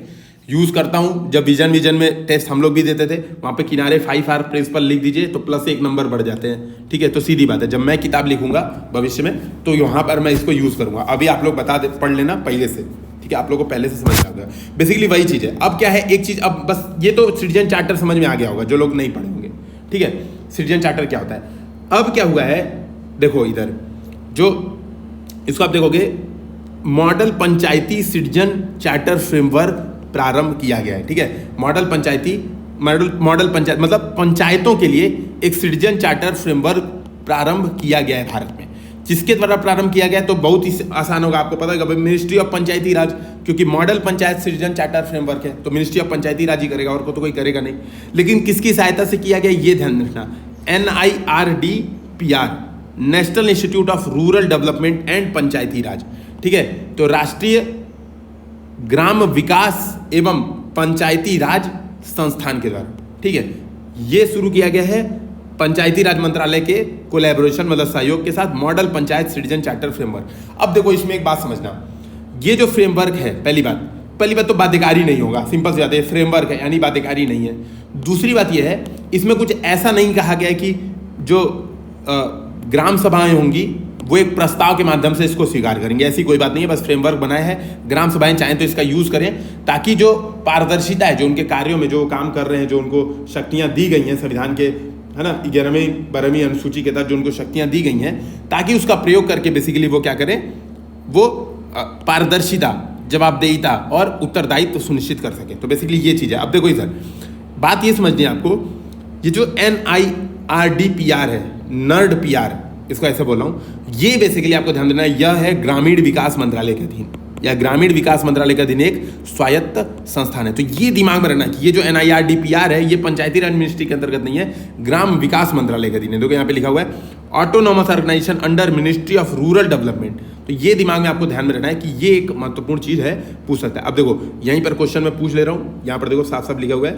यूज करता हूं। जब विजन में टेस्ट हम लोग भी देते थे, वहां पे किनारे 5R प्रिंसिपल लिख दीजिए तो +1 नंबर बढ़ जाते हैं। ठीक है, तो सीधी बात है, जब मैं किताब लिखूंगा भविष्य में तो यहाँ पर मैं इसको यूज करूंगा। अभी आप लोग पढ़ लेना पहले से, ठीक है, आप लोगों को पहले से समझ आ गया। बेसिकली वही चीज है। अब क्या है, एक चीज, अब बस ये तो सिटीजन चार्टर समझ में आ गया होगा जो लोग नहीं पढ़े होंगे। ठीक है, सिटीजन चार्टर क्या होता है। अब क्या हुआ है, देखो इधर जो इसको आप देखोगे, मॉडल पंचायती सिटीजन चार्टर फ्रेमवर्क प्रारंभ किया गया है। ठीक है, मॉडल पंचायत मतलब पंचायतों के लिए एक सिटीजन चार्टर फ्रेमवर्क प्रारंभ किया गया है भारत में। जिसके द्वारा प्रारंभ किया गया, तो बहुत ही आसान होगा, आपको पता होगा, मिनिस्ट्री ऑफ पंचायती राज, क्योंकि model panchayat citizen charter framework है तो मिनिस्ट्री ऑफ पंचायती राज ही करेगा, और को तो कोई करेगा नहीं। लेकिन किसकी सहायता से किया गया ये ध्यान रखना, NIRDPR, National Institute of rural Development and Panchayati Raj. ठीक है, तो राष्ट्रीय ग्राम विकास एवं पंचायती राज संस्थान के द्वारा, ठीक है, ये शुरू किया गया है पंचायती राज मंत्रालय के कोलैबोरेशन मतलब सहयोग के साथ, model panchayat citizen charter framework. अब देखो इसमें एक बात समझना, ये जो फ्रेमवर्क है, पहली बात तो बाध्यकारी नहीं होगा, सिंपल सी बात है, फ्रेमवर्क है यानी बाध्यकारी नहीं है। दूसरी बात यह है, इसमें कुछ ऐसा नहीं कहा गया कि जो ग्राम सभाएं होंगी वो एक प्रस्ताव के माध्यम से इसको स्वीकार करेंगे, ऐसी कोई बात नहीं है। बस फ्रेमवर्क बनाया है, ग्राम सभाएं चाहें तो इसका यूज करें, ताकि जो पारदर्शिता है, जो उनके कार्यों में जो काम कर रहे हैं, जो उनको शक्तियां दी गई हैं संविधान के, है ना, 11वीं 12वीं अनुसूची के तहत जो उनको शक्तियां दी गई हैं, ताकि उसका प्रयोग करके बेसिकली वो क्या करें, वो पारदर्शिता, जवाबदेहिता और उत्तरदायित्व सुनिश्चित कर सके। तो बेसिकली ये चीज़ है। अब देखो इधर बात ये समझनी है आपको, ये जो NIRDPR है, NIRDPR इसको ऐसे बोल रहा हूँ, ये बेसिकली आपको ध्यान देना है, यह है ग्रामीण विकास मंत्रालय के अधीन, या ग्रामीण विकास मंत्रालय के अधीन एक स्वायत्त संस्थान है। तो ये दिमाग में रखना कि ये जो NIRDPR है ये पंचायती राज मिनिस्ट्री के अंतर्गत नहीं है, ग्राम विकास मंत्रालय के अधीन है। देखो यहाँ पे लिखा हुआ है autonomous organisation under ministry of rural development. तो ये दिमाग में आपको ध्यान में रखना है कि ये एक महत्वपूर्ण चीज है, पूछ सकता है। अब देखो यहीं पर क्वेश्चन में पूछ ले रहा हूँ, यहाँ पर देखो साफ साफ लिखा हुआ है,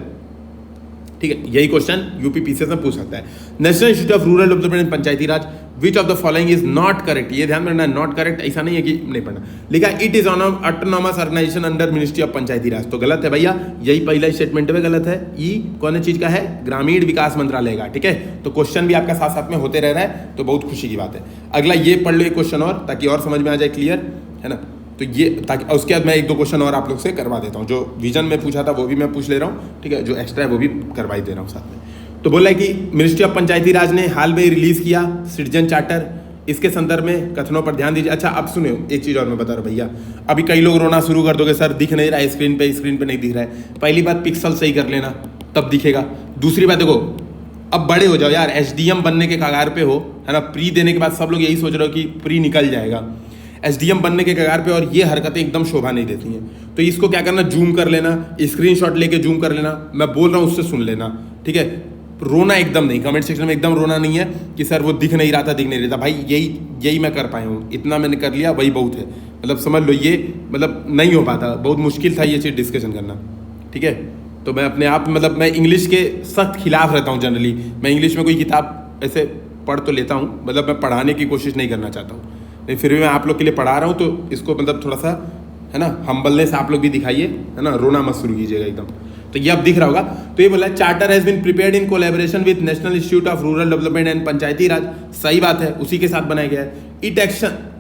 ठीक है, यही क्वेश्चन यूपीपीसीएस में पूछ सकता है। National Institute of rural Development and Panchayati Raj, which of the following is not correct. ये ध्यान में रखना, नॉट करेक्ट ऐसा नहीं है कि नहीं पढ़ना, लिखा it is autonomous organisation under ministry of Panchayati Raj. तो गलत है भैया, यही पहला स्टेटमेंट में गलत है। ई कौन चीज का है, ग्रामीण विकास मंत्रालय का। ठीक है, तो क्वेश्चन भी आपका साथ साथ में होते रह रहा है, तो बहुत खुशी की बात है। अगला ये पढ़ लो एक क्वेश्चन और, ताकि और समझ में आ जाए, क्लियर है ना। तो ये ताकि उसके बाद मैं एक दो क्वेश्चन और आप लोग से करवा देता हूँ, जो विजन में पूछा था वो भी मैं पूछ ले रहा हूँ, ठीक है, जो एक्स्ट्रा है वो भी करवा ही दे रहा हूँ साथ में। तो बोला है कि मिनिस्ट्री ऑफ पंचायती राज ने हाल में रिलीज किया सिटीजन चार्टर, इसके संदर्भ में कथनों पर ध्यान दीजिए। अच्छा अब सुनो एक चीज़ और मैं बता रहा हूँ भैया, अभी कई लोग रोना शुरू कर दोगे, सर दिख नहीं रहा है स्क्रीन पे नहीं दिख रहा है। पहली बात पिक्सल सही कर लेना, तब दिखेगा। दूसरी बात देखो, अब बड़े हो जाओ यार, SDM बनने के कगार पे हो, है ना, प्री देने के बाद सब लोग यही सोच रहे हो कि प्री निकल जाएगा, SDM बनने के कगार पे, और ये हरकतें एकदम शोभा नहीं देती हैं। तो इसको क्या करना, जूम कर लेना, स्क्रीनशॉट लेके जूम कर लेना, मैं बोल रहा हूँ उससे सुन लेना, ठीक है, रोना एकदम नहीं, कमेंट सेक्शन में एकदम रोना नहीं है कि सर वो दिख नहीं रहा था, दिख नहीं रहा था। भाई यही मैं कर पाया हूँ, इतना मैंने कर लिया, वही बहुत है। मतलब समझ लो ये मतलब नहीं हो पाता, बहुत मुश्किल था ये चीज़ डिस्कशन करना। ठीक है, तो मैं अपने आप मतलब मैं इंग्लिश के सख्त खिलाफ रहता हूँ जनरली। मैं इंग्लिश में कोई किताब ऐसे पढ़ तो लेता हूँ, मतलब मैं पढ़ाने की कोशिश नहीं करना चाहता हूँ, नहीं फिर भी मैं आप लोग के लिए पढ़ा रहा हूँ, तो इसको मतलब थोड़ा सा है ना हम्बलनेस आप लोग भी दिखाइए, है ना, रोना मत शुरू कीजिएगा एकदम। तो ये अब दिख रहा होगा। तो ये बोला charter has been prepared in collaboration with National Institute of rural Development and Panchayati Raj. सही बात है, उसी के साथ बनाया गया है।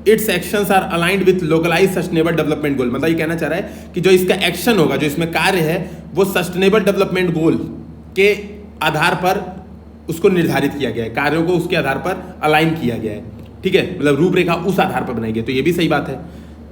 Its actions are aligned with localise sustainable development goal. मतलब ये कहना चाह रहा है कि जो इसका एक्शन होगा, जो इसमें कार्य है, वो सस्टेनेबल डेवलपमेंट गोल के आधार पर उसको निर्धारित किया गया है, कार्यों को उसके आधार पर अलाइन किया गया है। ठीक है, मतलब रूपरेखा उस आधार पर बनाई गई, तो ये भी सही बात है।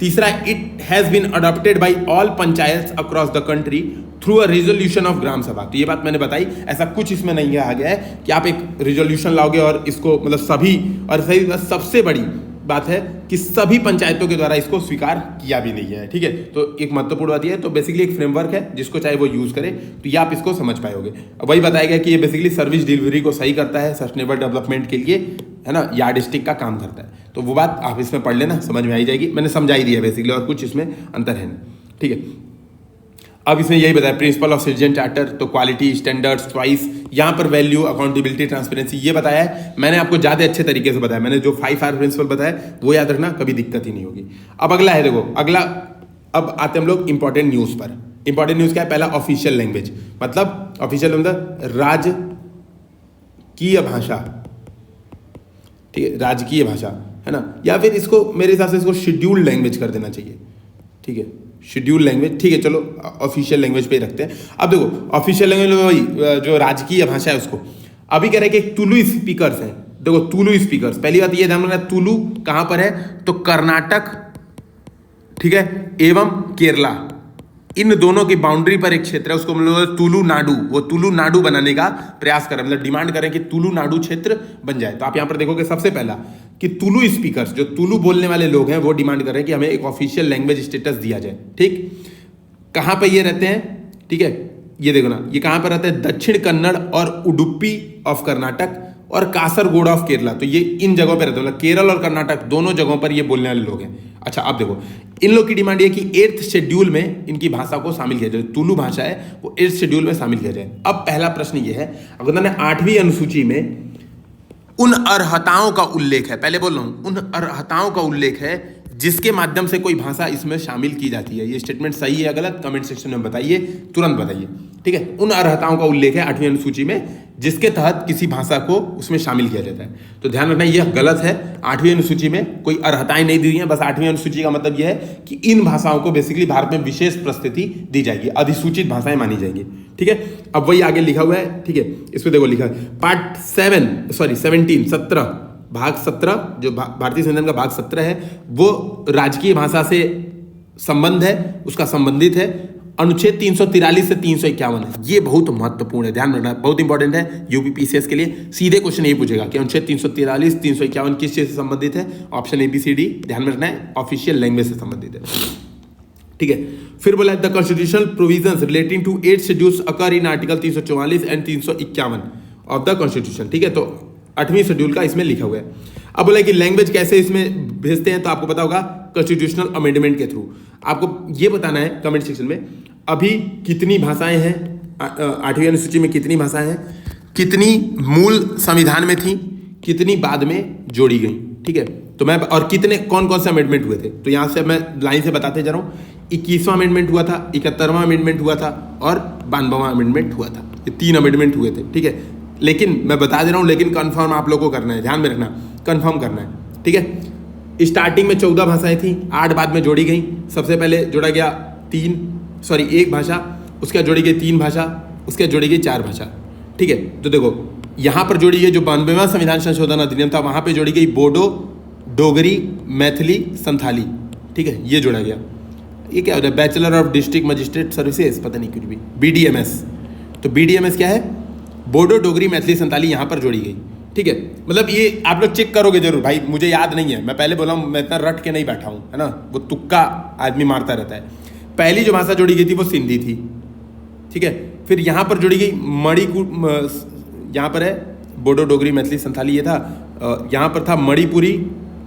तीसरा, it has been adopted by all panchayat across the country through a resolution of gram sabha. तो ये बात मैंने बताई, ऐसा कुछ इसमें नहीं आ गया है कि आप एक रिजोल्यूशन लाओगे और इसको मतलब सभी, और सही सबसे बड़ी बात है कि सभी पंचायतों के द्वारा इसको स्वीकार किया भी नहीं है। ठीक है, तो एक महत्वपूर्ण बात यह है, तो बेसिकली एक फ्रेमवर्क है जिसको चाहे वो यूज करे, तो ये आप इसको समझ पाओगे। वही बताया गया कि ये बेसिकली सर्विस डिलीवरी को सही करता है, सस्टेनेबल डेवलपमेंट के लिए, है ना, यार्डस्टिक का काम करता है। तो वो बात आप इसमें पढ़ लेना, समझ में आई जाएगी। मैंने समझाई दी है बेसिकली, और कुछ इसमें अंतर है नहीं। ठीक है, अब इसमें यही बताया प्रिंसिपल ऑफ सिटीजन चार्टर, तो क्वालिटी, स्टैंडर्ड्स, चॉइस, यहाँ पर वैल्यू, अकाउंटेबिलिटी, ट्रांसपेरेंसी, ये बताया है। मैंने आपको ज़्यादा अच्छे तरीके से बताया, मैंने जो 5R प्रिंसिपल बताया वो याद रखना, कभी दिक्कत ही नहीं होगी। अब अगला है, देखो अगला, अब आते हम लोग इंपॉर्टेंट न्यूज़ पर। इंपॉर्टेंट न्यूज़ क्या है? पहला ऑफिशियल लैंग्वेज, मतलब ऑफिशियल मतलब राजकीय भाषा। ठीक है, राजकीय भाषा, है ना, या फिर इसको मेरे हिसाब से इसको शेड्यूल्ड लैंग्वेज कर देना चाहिए। ठीक है, शेड्यूल लैंग्वेज, ठीक है, चलो ऑफिशियल लैंग्वेज पे ही रखते हैं। अब देखो ऑफिशियल लैंग्वेज में वही जो राजकीय भाषा है उसको अभी कह रहे हैं कि तुलु स्पीकर्स हैं। देखो तुलु स्पीकर्स, पहली बात ये ध्यान रखना, तुलु कहां पर है? तो कर्नाटक, ठीक है, एवं केरला, इन दोनों की बाउंड्री पर एक क्षेत्र है, उसको मतलब तुलु नाडु, वो तुलु नाडु बनाने का प्रयास कर रहे हैं, मतलब डिमांड करें कि तुलु नाडु क्षेत्र बन जाए। तो आप यहां पर देखोगे सबसे पहला कि तुलु स्पीकर्स, जो तुलु बोलने वाले लोग हैं, वो डिमांड कर रहे हैं कि हमें एक ऑफिशियल लैंग्वेज स्टेटस दिया जाए। ठीक, कहां पर ये रहते हैं? ठीक है, ये देखो ना, ये कहां पर रहते हैं? दक्षिण कन्नड़ और उडुपी ऑफ कर्नाटक और कासरगोड ऑफ केरला। तो ये इन जगहों पे रहते हैं, मतलब केरल और कर्नाटक दोनों जगहों पर ये बोलने वाले लोग हैं। अच्छा, अब देखो इन लोग की डिमांड ये कि 8th शेड्यूल में इनकी भाषा को शामिल किया जाए, तुलु भाषा है वो 8th शेड्यूल में शामिल किया जाए। अब पहला प्रश्न ये है, अगर मैंने 8वीं अनुसूची में उन अर्हताओं का उल्लेख है, पहले बोल रहा हूं, उन अर्हताओं का उल्लेख है जिसके माध्यम से कोई भाषा इसमें शामिल की जाती है। ये स्टेटमेंट सही है या गलत? कमेंट सेक्शन में बताइए, तुरंत बताइए। ठीक है, उन अर्हताओं का उल्लेख है 8वीं अनुसूची में जिसके तहत किसी भाषा को उसमें शामिल किया जाता है। तो ध्यान रखना यह गलत है, 8वीं अनुसूची में कोई अर्हताएं नहीं दी हैं। बस 8वीं अनुसूची का मतलब यह है कि इन भाषाओं को बेसिकली भारत में विशेष परिस्थिति दी जाएगी, अधिसूचित भाषाएं मानी जाएंगी। ठीक है, अब वही आगे लिखा हुआ है। ठीक है, इसमें देखो लिखा है पार्ट 17 भाग 17, जो भारतीय संविधान का भाग 17 है, वो राजकीय भाषा से संबंध है, उसका संबंधित है। अनुच्छेद 343 से 351 है, ये बहुत महत्वपूर्ण है, ध्यान रखना, बहुत इंपॉर्टेंट है यूपीपीसीएस के लिए। सीधे क्वेश्चन यही पूछेगा कि अनुच्छेद 343, 351 किस चीज से संबंधित है? ऑप्शन ABCD ध्यान में रखना है, ऑफिशियल लैंग्वेज से संबंधित है। ठीक है, फिर बोला the constitutional provisions relating to 8 schedules occur in article 344 and 351 of the constitution. ठीक है, तो 8वीं शेड्यूल का इसमें लिखा हुआ है। अब बोला कि लैंग्वेज कैसे इसमें भेजते हैं, तो आपको पता होगा कॉन्स्टिट्यूशनल अमेंडमेंट के थ्रू। आपको ये बताना है कमेंट सेक्शन में अभी कितनी भाषाएं हैं, 8वीं अनुसूची में कितनी भाषाएं हैं, कितनी मूल संविधान में थी, कितनी बाद में जोड़ी गई। ठीक है, तो मैं और कितने कौन कौन से अमेंडमेंट हुए थे, तो यहां से मैं लाइन से बताते जा रहा हूं। 21वां अमेंडमेंट हुआ था, 71वां अमेंडमेंट हुआ था और 92वां अमेंडमेंट हुआ था। ये 3 अमेंडमेंट हुए थे। ठीक है, लेकिन मैं बता दे रहा हूं, लेकिन कंफर्म आप लोगों को करना है, ध्यान में रखना, कंफर्म करना है। ठीक है, स्टार्टिंग में 14 भाषाएं थी, 8 बाद में जोड़ी गई। सबसे पहले जोड़ा गया 1 भाषा, उसके बाद जोड़ी गई 3 भाषा, उसके बाद जोड़ी गई 4 भाषा। ठीक है, तो देखो यहाँ पर जोड़ी गई जो 92वां संविधान संशोधन अधिनियम था, वहाँ पे जोड़ी गई बोडो, डोगरी, मैथिली, संथाली। ठीक है, ये जोड़ा गया। ये क्या होता है? Bachelor of district magistrate services, पता नहीं कुछ भी, BDMS। तो BDMS क्या है? बोडो, डोगरी, मैथिली, संथाली यहाँ पर जोड़ी गई। ठीक है, मतलब ये आप लोग चेक करोगे जरूर, भाई मुझे याद नहीं है, मैं पहले बोला हूँ, मैं इतना रट के नहीं बैठा हूँ, है ना, वो तुक्का आदमी मारता रहता है। पहली जो भाषा जोड़ी गई थी वो सिंधी थी। ठीक है। फिर यहाँ पर जोड़ी गई यहाँ पर है बोडो डोगरी मैथिली संथाली, ये था। यहाँ पर था मणिपुरी,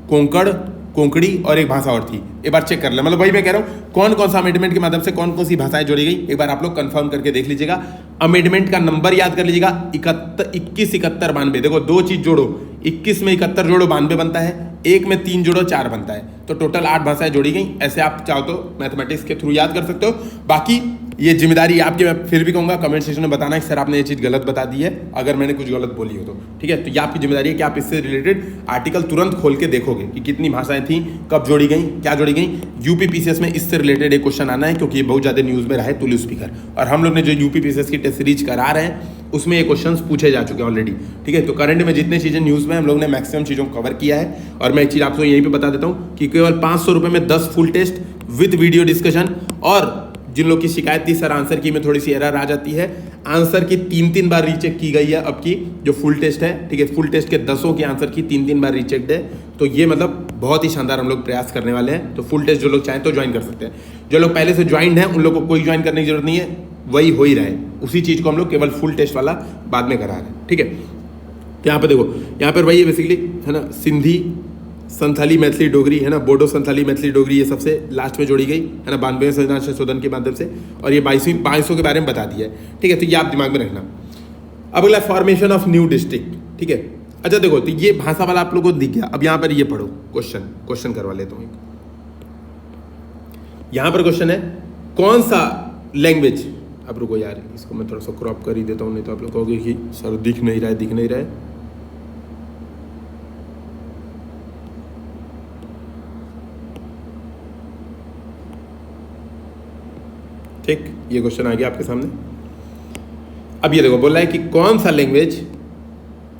कोंकणी और एक भाषा और थी। एक बार चेक कर ले, मतलब वही मैं कह रहा हूँ कौन कौन सा अमेंडमेंट के माध्यम से कौन कौन सी भाषाएं जोड़ी गई, एक बार आप लोग कंफर्म करके देख लीजिएगा। अमेंडमेंट का नंबर याद कर लीजिएगा, 21, 71, 92। देखो दो चीज जोड़ो, 21 में 71 जोड़ो 92 बनता है, एक में 3 जोड़ो 4 बनता है, तो टोटल 8 भाषाएं जोड़ी गई। ऐसे आप चाहो तो मैथमेटिक्स के थ्रू याद कर सकते हो। बाकी ये जिम्मेदारी आपकी, मैं फिर भी कहूँगा कमेंट सेक्शन में बताना कि सर आपने ये चीज़ गलत बता दी है, अगर मैंने कुछ गलत बोली हो तो, ठीक है। तो ये आपकी जिम्मेदारी है कि आप इससे रिलेटेड आर्टिकल तुरंत खोल के देखोगे कि कितनी भाषाएं थी, कब जोड़ी गई, क्या जोड़ी गई। यूपी पीसीएस में इससे रिलेटेड एक क्वेश्चन आना है, क्योंकि ये बहुत ज़्यादा न्यूज़ में रहा है टुलू स्पीकर, और हम लोग ने जो यूपी पीसीएस की टेस्ट सीरीज करा रहे हैं उसमें ये क्वेश्चंस पूछे जा चुके हैं ऑलरेडी, ठीक है। तो करंट में जितने चीज़ें न्यूज़ में हम लोग ने मैक्सिमम चीज़ों को कवर किया है। और मैं एक चीज़ आपको यहीं पे बता देता हूँ कि केवल 500 रुपये में 10 full test with video discussion, और जिन लोग की शिकायत थी सर आंसर की में थोड़ी सी एरर आ जाती है, आंसर की 3 बार रीचेक की गई है अब की जो फुल टेस्ट है, ठीक है। फुल टेस्ट के 10 के आंसर की 3 बार रीचेक्ड है, तो ये मतलब बहुत ही शानदार हम लोग प्रयास करने वाले हैं। तो फुल टेस्ट जो लोग चाहें तो ज्वाइन कर सकते हैं, जो लोग पहले से ज्वाइंड हैं उन लोग को कोई ज्वाइन करने की जरूरत नहीं है, वही हो ही रहा है, उसी चीज़ को हम लोग केवल फुल टेस्ट वाला बाद में करा रहे हैं, ठीक है। तो यहाँ पे देखो, यहाँ पर वही है बेसिकली, है ना, सिंधी संथाली मैथिली डोगरी, है ना, बोडो संथाली मैथिली डोगरी, ये सबसे लास्ट में जोड़ी गई, है ना, 92वें संविधान संशोधन के माध्यम से, और ये 2200 के बारे में बता दिया है, ठीक है। तो ये आप दिमाग में रखना। अब अगला फॉर्मेशन ऑफ न्यू डिस्ट्रिक्ट, ठीक है। अच्छा देखो, तो ये भाषा वाला आप लोगों को दिख गया। अब यहाँ पर ये पढ़ो, क्वेश्चन करवा लेता हूँ। यहाँ पर क्वेश्चन है कौन सा लैंग्वेज, अब रुको यार इसको मैं थोड़ा सा क्रॉप कर ही देता हूँ, नहीं तो आप लोग कहोगे कि सर दिख नहीं रहा है। ठीक, ये क्वेश्चन आ गया आपके सामने। अब ये देखो, बोल रहा है कि कौन सा लैंग्वेज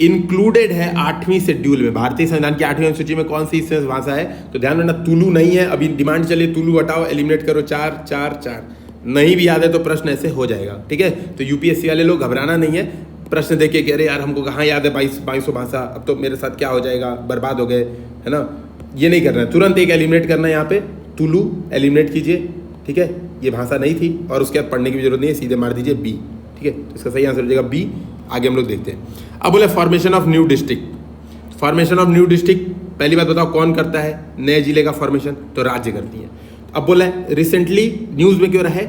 इंक्लूडेड है 8वीं शेड्यूल में, भारतीय संविधान की 8वीं अनुसूची में कौन सी इसमें भाषा है। तो ध्यान रखना, तुलु नहीं है, अभी डिमांड चलिए तुलु हटाओ, एलिमिनेट करो, 4 4 4। नहीं भी याद है तो प्रश्न ऐसे हो जाएगा, ठीक है। तो यूपीएससी वाले लोग घबराना नहीं है, प्रश्न देख के कह रहे यार हमको कहाँ याद है 2200 भाषा, अब तो मेरे साथ क्या हो जाएगा, बर्बाद हो गए, है ना, ये नहीं करना है। तुरंत एक एलिमिनेट करना है, यहाँ पे तुलु एलिमिनेट कीजिए, ठीक है। ये भाषा नहीं थी और उसके बाद पढ़ने की जरूरत नहीं है, सीधे मार दीजिए बी, ठीक है। तो इसका सही आंसर हो जाएगा बी। आगे हम लोग देखते हैं। अब बोले formation of new district. Formation of new district पहली बात बताओ कौन करता है, नए जिले का फॉर्मेशन, तो राज्य करती है। अब बोला है रिसेंटली न्यूज में क्यों रहा है,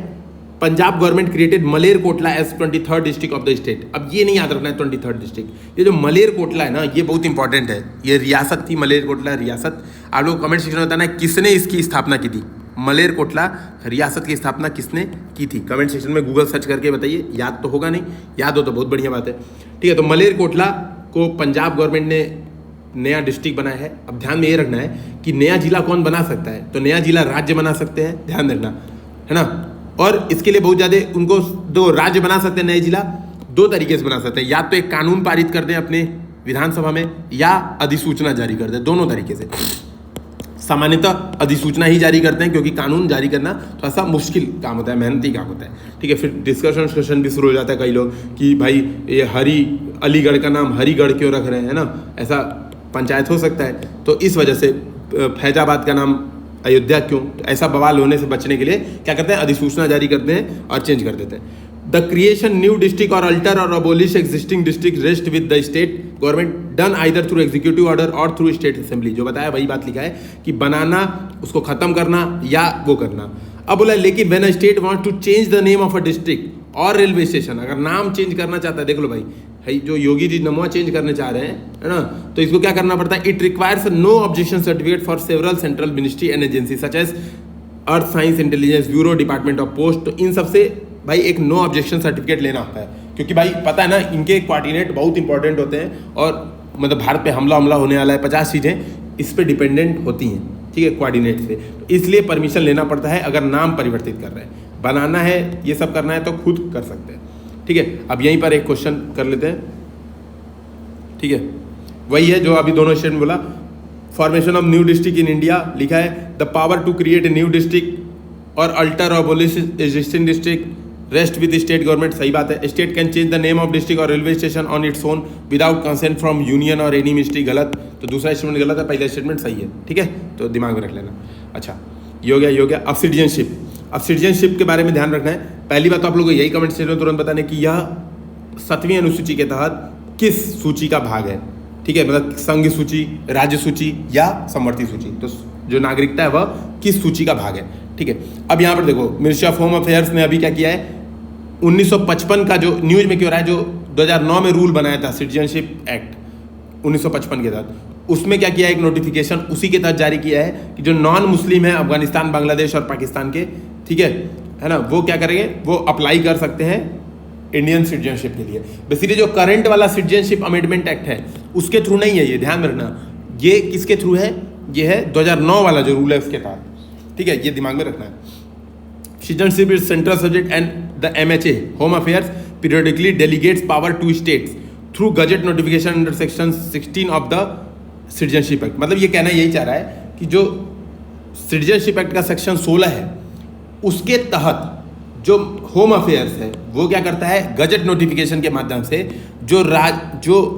Punjab government created Malerkotla as 23rd district of the state. अब ये नहीं याद रखना है 23rd डिस्ट्रिक्ट, ये जो मलेरकोटला है ना ये बहुत इंपॉर्टेंट है। ये रियासत थी, मलेरकोटला रियासत। आप लोग कमेंट सेक्शन में बताना है किसने इसकी स्थापना की थी, मलेरकोटला रियासत की स्थापना किसने की थी। कमेंट सेक्शन में गूगल सर्च करके बताइए, याद तो होगा नहीं, याद हो तो बहुत बढ़िया बात है, ठीक है। तो मलेरकोटला को पंजाब गवर्नमेंट ने नया डिस्ट्रिक्ट बनाया है। अब ध्यान में ये रखना है कि नया जिला कौन बना सकता है, तो नया जिला राज्य बना सकते हैं, ध्यान रखना, है ना। और इसके लिए बहुत ज़्यादा उनको दो राज्य बना सकते हैं, नए जिला 2 तरीके से बना सकते हैं, या तो एक कानून पारित कर दें अपने विधानसभा में, या अधिसूचना जारी कर दें, दोनों तरीके से। सामान्यतः अधिसूचना ही जारी करते हैं, क्योंकि कानून जारी करना थोड़ा सा मुश्किल काम होता है, मेहनती काम होता है, ठीक है। फिर डिस्कशन भी शुरू हो जाता है कई लोग कि भाई ये अलीगढ़ का नाम हरिगढ़ क्यों रख रहे हैं, है ना, ऐसा पंचायत हो सकता है। तो इस वजह से फैजाबाद का नाम अयोध्या क्यों, ऐसा बवाल होने से बचने के लिए क्या करते हैं, अधिसूचना जारी करते हैं और चेंज कर देते हैं। द क्रिएशन न्यू डिस्ट्रिक्ट और अल्टर और abolish existing district rest with the state government done either through executive order और थ्रू स्टेट असेंबली। जो बताया वही बात लिखा है कि बनाना, उसको खत्म करना या वो करना। अब बोला लेकिन when a state want to change the name of a district और रेलवे स्टेशन, अगर नाम चेंज करना चाहता है, देख लो भाई जो योगी जी नमवा चेंज करने चाह रहे हैं, है ना, तो इसको क्या करना पड़ता है, it requires no objection certificate for several central ministry and agency such as earth science intelligence bureau, department of post. तो इन सबसे भाई एक नो ऑब्जेक्शन सर्टिफिकेट लेना होता है, क्योंकि भाई पता है ना इनके कोऑर्डिनेट बहुत इंपॉर्टेंट होते हैं, और मतलब भारत पे हमला होने वाला है, 50 चीज़ें इस पे डिपेंडेंट होती हैं, ठीक है, कोऑर्डिनेट से। तो इसलिए परमिशन लेना पड़ता है अगर नाम परिवर्तित कर रहे हैं, बनाना है, ये सब करना है तो खुद कर सकते हैं, ठीक है। अब यहीं पर एक क्वेश्चन कर लेते हैं, ठीक है, वही है जो अभी दोनों स्टेट में बोला। Formation of new district in India लिखा है the power to create a new district और अल्टर और abolish existing district rest with state government. सही बात है। State can change the name of district और railway station on its own without consent from union और any ministry. गलत, तो दूसरा स्टेटमेंट गलत है, पहला स्टेटमेंट सही है, ठीक है, तो दिमाग में रख लेना। अच्छा ये हो गया। अब सिटीजनशिप के बारे में ध्यान रखना है। पहली बात तो आप लोगों को यही कमेंट सेक्शन में तुरंत बताने कि यह 7वीं अनुसूची के तहत किस सूची का भाग है, ठीक है, मतलब संघ सूची, राज्य सूची या समवर्ती सूची। तो जो नागरिकता है वह किस सूची का भाग है, ठीक है। अब यहाँ पर देखो मिनिस्ट्री ऑफ होम अफेयर्स ने अभी क्या किया है, 1955 का जो न्यूज में क्यों रहा है, जो 2009 में रूल बनाया था सिटीजनशिप एक्ट 1955 के तहत, उसमें क्या किया है, एक नोटिफिकेशन उसी के तहत जारी किया है कि जो नॉन मुस्लिम है अफगानिस्तान, बांग्लादेश और पाकिस्तान के, ठीक है ना, वो क्या करेंगे, वो अप्लाई कर सकते हैं इंडियन सिटीजनशिप के लिए। बेसिकली जो करंट वाला सिटीजनशिप अमेंडमेंट एक्ट है उसके थ्रू नहीं है, ये ध्यान में रखना। ये किसके थ्रू है, ये है 2009 वाला जो रूल है उसके तहत, ठीक है, ये दिमाग में रखना है। Citizenship is central subject and the MHA home affairs periodically delegates power to states through gazette notification under section 16 of the citizenship act. मतलब ये कहना यही चाह रहा है कि जो सिटीजनशिप एक्ट का सेक्शन 16 है उसके तहत जो होम अफेयर्स है वो क्या करता है, गजेट नोटिफिकेशन के माध्यम से जो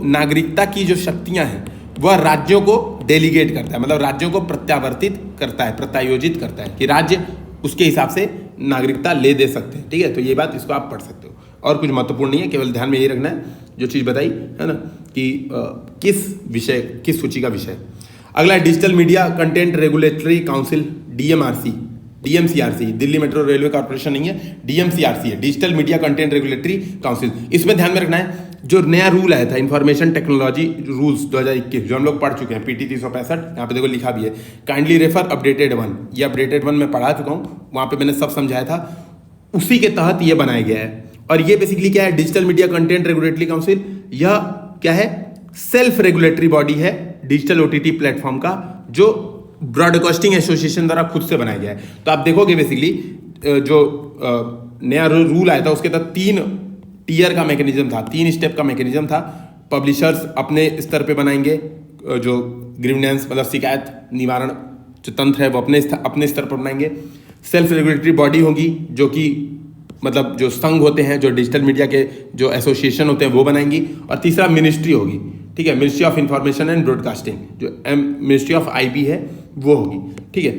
नागरिकता की जो शक्तियां हैं वह राज्यों को डेलीगेट करता है, मतलब राज्यों को प्रत्यावर्तित करता है, प्रत्यायोजित करता है कि राज्य उसके हिसाब से नागरिकता ले दे सकते हैं, ठीक है। तो ये बात इसको आप पढ़ सकते हो और कुछ महत्वपूर्ण नहीं है, केवल ध्यान में यही रखना है जो चीज़ बताई है ना कि किस सूची का विषय। अगला है digital media content regulatory council, DMCRC, Delhi metro railway corporation नहीं है, DMCRC है, digital media content regulatory council. इसमें ध्यान में रखना है जो नया रूल आया था इंफॉर्मेशन टेक्नोलॉजी रूल्स 2021 जो हम लोग पढ़ चुके हैं, PT 365, यहाँ पे देखो लिखा भी है, काइंडली रेफर अपडेटेड 1। ये अपडेटेड 1 मैं पढ़ा चुका हूँ, वहाँ पे मैंने सब समझाया था, उसी के तहत ये बनाया गया है। और ये बेसिकली क्या है, digital media content regulatory council, यह क्या है, सेल्फ रेगुलेटरी बॉडी है डिजिटल OTT प्लेटफॉर्म का, जो ब्रॉडकास्टिंग एसोसिएशन द्वारा खुद से बनाया गया है। तो आप देखोगे बेसिकली जो नया रूल आया था उसके तहत 3 टीयर का मैकेनिज्म था, 3 स्टेप का मैकेनिज्म था। पब्लिशर्स अपने स्तर पे बनाएंगे, जो ग्रीवेंस मतलब शिकायत निवारण जो तंत्र है वो अपने स्तर पर बनाएंगे। सेल्फ रेगुलेटरी बॉडी होगी जो कि मतलब जो संघ होते हैं, जो डिजिटल मीडिया के जो एसोसिएशन होते हैं वो बनाएंगी। और तीसरा मिनिस्ट्री होगी, ठीक है, ministry of information and broadcasting, जो मिनिस्ट्री ऑफ IB है वो होगी, ठीक है।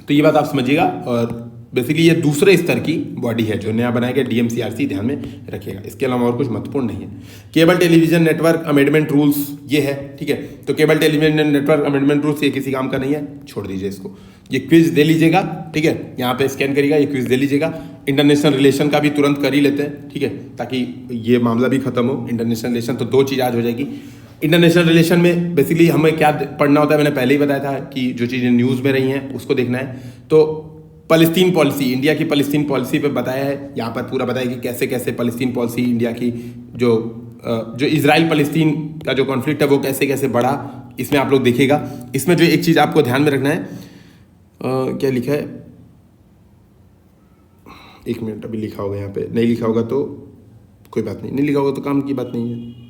तो ये बात आप समझिएगा। और बेसिकली ये दूसरे स्तर की बॉडी है जो नया बनाया गया, DMCRC, ध्यान में रखिएगा। इसके अलावा और कुछ महत्वपूर्ण नहीं है। Cable television network amendment rules ये है, ठीक है। तो cable television network amendment rules ये किसी काम का नहीं है, छोड़ दीजिए इसको। ये क्विज दे लीजिएगा, ठीक है, यहाँ पे स्कैन करिएगा, ये क्विज दे लीजिएगा। इंटरनेशनल रिलेशन का भी तुरंत कर ही लेते हैं, ठीक है, ताकि ये मामला भी खत्म हो। इंटरनेशनल रिलेशन तो 2 चीज़ आज हो जाएगी। इंटरनेशनल रिलेशन में बेसिकली हमें क्या पढ़ना होता है, मैंने पहले ही बताया था कि जो चीज़ें न्यूज़ में रही हैं उसको देखना है। तो पैलेस्टीन पॉलिसी, इंडिया की पैलेस्टीन पॉलिसी पे बताया है, यहाँ पर पूरा बताया कि कैसे कैसे पैलेस्टीन पॉलिसी इंडिया की जो इजराइल पैलेस्टीन का जो कॉन्फ्लिक्ट है वो कैसे कैसे बढ़ा, इसमें आप लोग देखिएगा। इसमें जो एक चीज़ आपको ध्यान में रखना है, क्या लिखा है, 1 मिनट, अभी लिखा होगा, यहाँ पे नहीं लिखा होगा तो कोई बात नहीं लिखा होगा तो काम की बात नहीं है।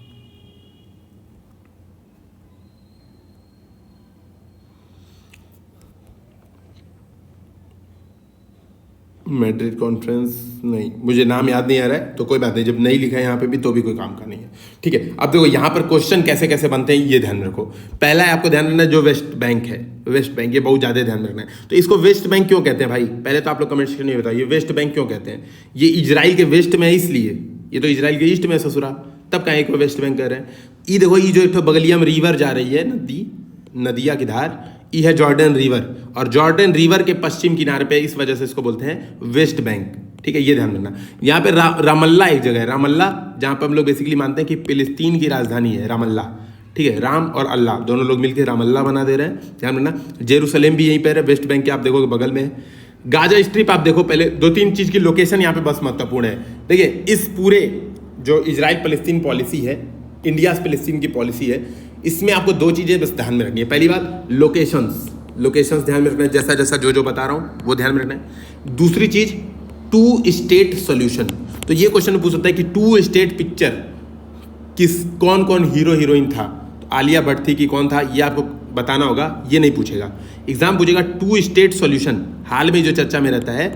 मैड्रिड कॉन्फ्रेंस नहीं, मुझे नाम याद नहीं आ रहा है, तो कोई बात नहीं, जब नहीं लिखा है यहाँ पे भी तो भी कोई काम का नहीं है, ठीक है। अब देखो यहाँ पर क्वेश्चन कैसे कैसे बनते हैं ये ध्यान रखो। पहला है आपको ध्यान रखना है जो वेस्ट बैंक है, वेस्ट बैंक, ये बहुत ज़्यादा ध्यान रखना है। तो इसको वेस्ट बैंक क्यों कहते हैं भाई, पहले तो आप लोग कमेंट सेक्शन में बताइए वेस्ट बैंक क्यों कहते हैं। ये इजराइल के वेस्ट में है इसलिए, ये तो इजराइल के ईस्ट में ससुरा, तब कहीं को वेस्ट बैंक कह रहे हैं। ये देखो ये जो एक बगलिया में रिवर जा रही है, नदिया की धार, ये है जॉर्डन रिवर, और जॉर्डन रिवर के पश्चिम किनारे पे इस वजह से इसको बोलते हैं वेस्ट बैंक, ठीक है, ये ध्यान रखना। यहाँ पे रामल्ला एक जगह है, रामल्ला, जहाँ पे हम लोग बेसिकली मानते हैं कि फिलिस्तीन की राजधानी है रामल्ला, ठीक है। राम और अल्लाह दोनों लोग मिलकर रामल्ला बना दे रहे हैं, ध्यान रखना। जेरूसलेम भी यहीं पर है, वेस्ट बैंक के आप देखोगे बगल में है। गाजा स्ट्रिप आप देखो, पहले 2-3 चीज़ की लोकेशन यहाँ पे बस महत्वपूर्ण है। देखिए इस पूरे जो इजराइल फलस्तीन पॉलिसी है, इंडिया फलस्तीन की पॉलिसी है, इसमें आपको 2 चीज़ें बस ध्यान में रखनी है। पहली बात लोकेशंस ध्यान में रखना है, जैसा जैसा जो बता रहा हूँ वो ध्यान में रखना है। दूसरी चीज़ 2 स्टेट सॉल्यूशन। तो ये क्वेश्चन पूछ सकता है कि 2 स्टेट पिक्चर कौन कौन हीरो हीरोइन था, तो आलिया भट्ट थी कि कौन था, ये आपको बताना होगा, ये नहीं पूछेगा। एग्जाम पूछेगा 2 स्टेट सॉल्यूशन हाल में जो चर्चा में रहता है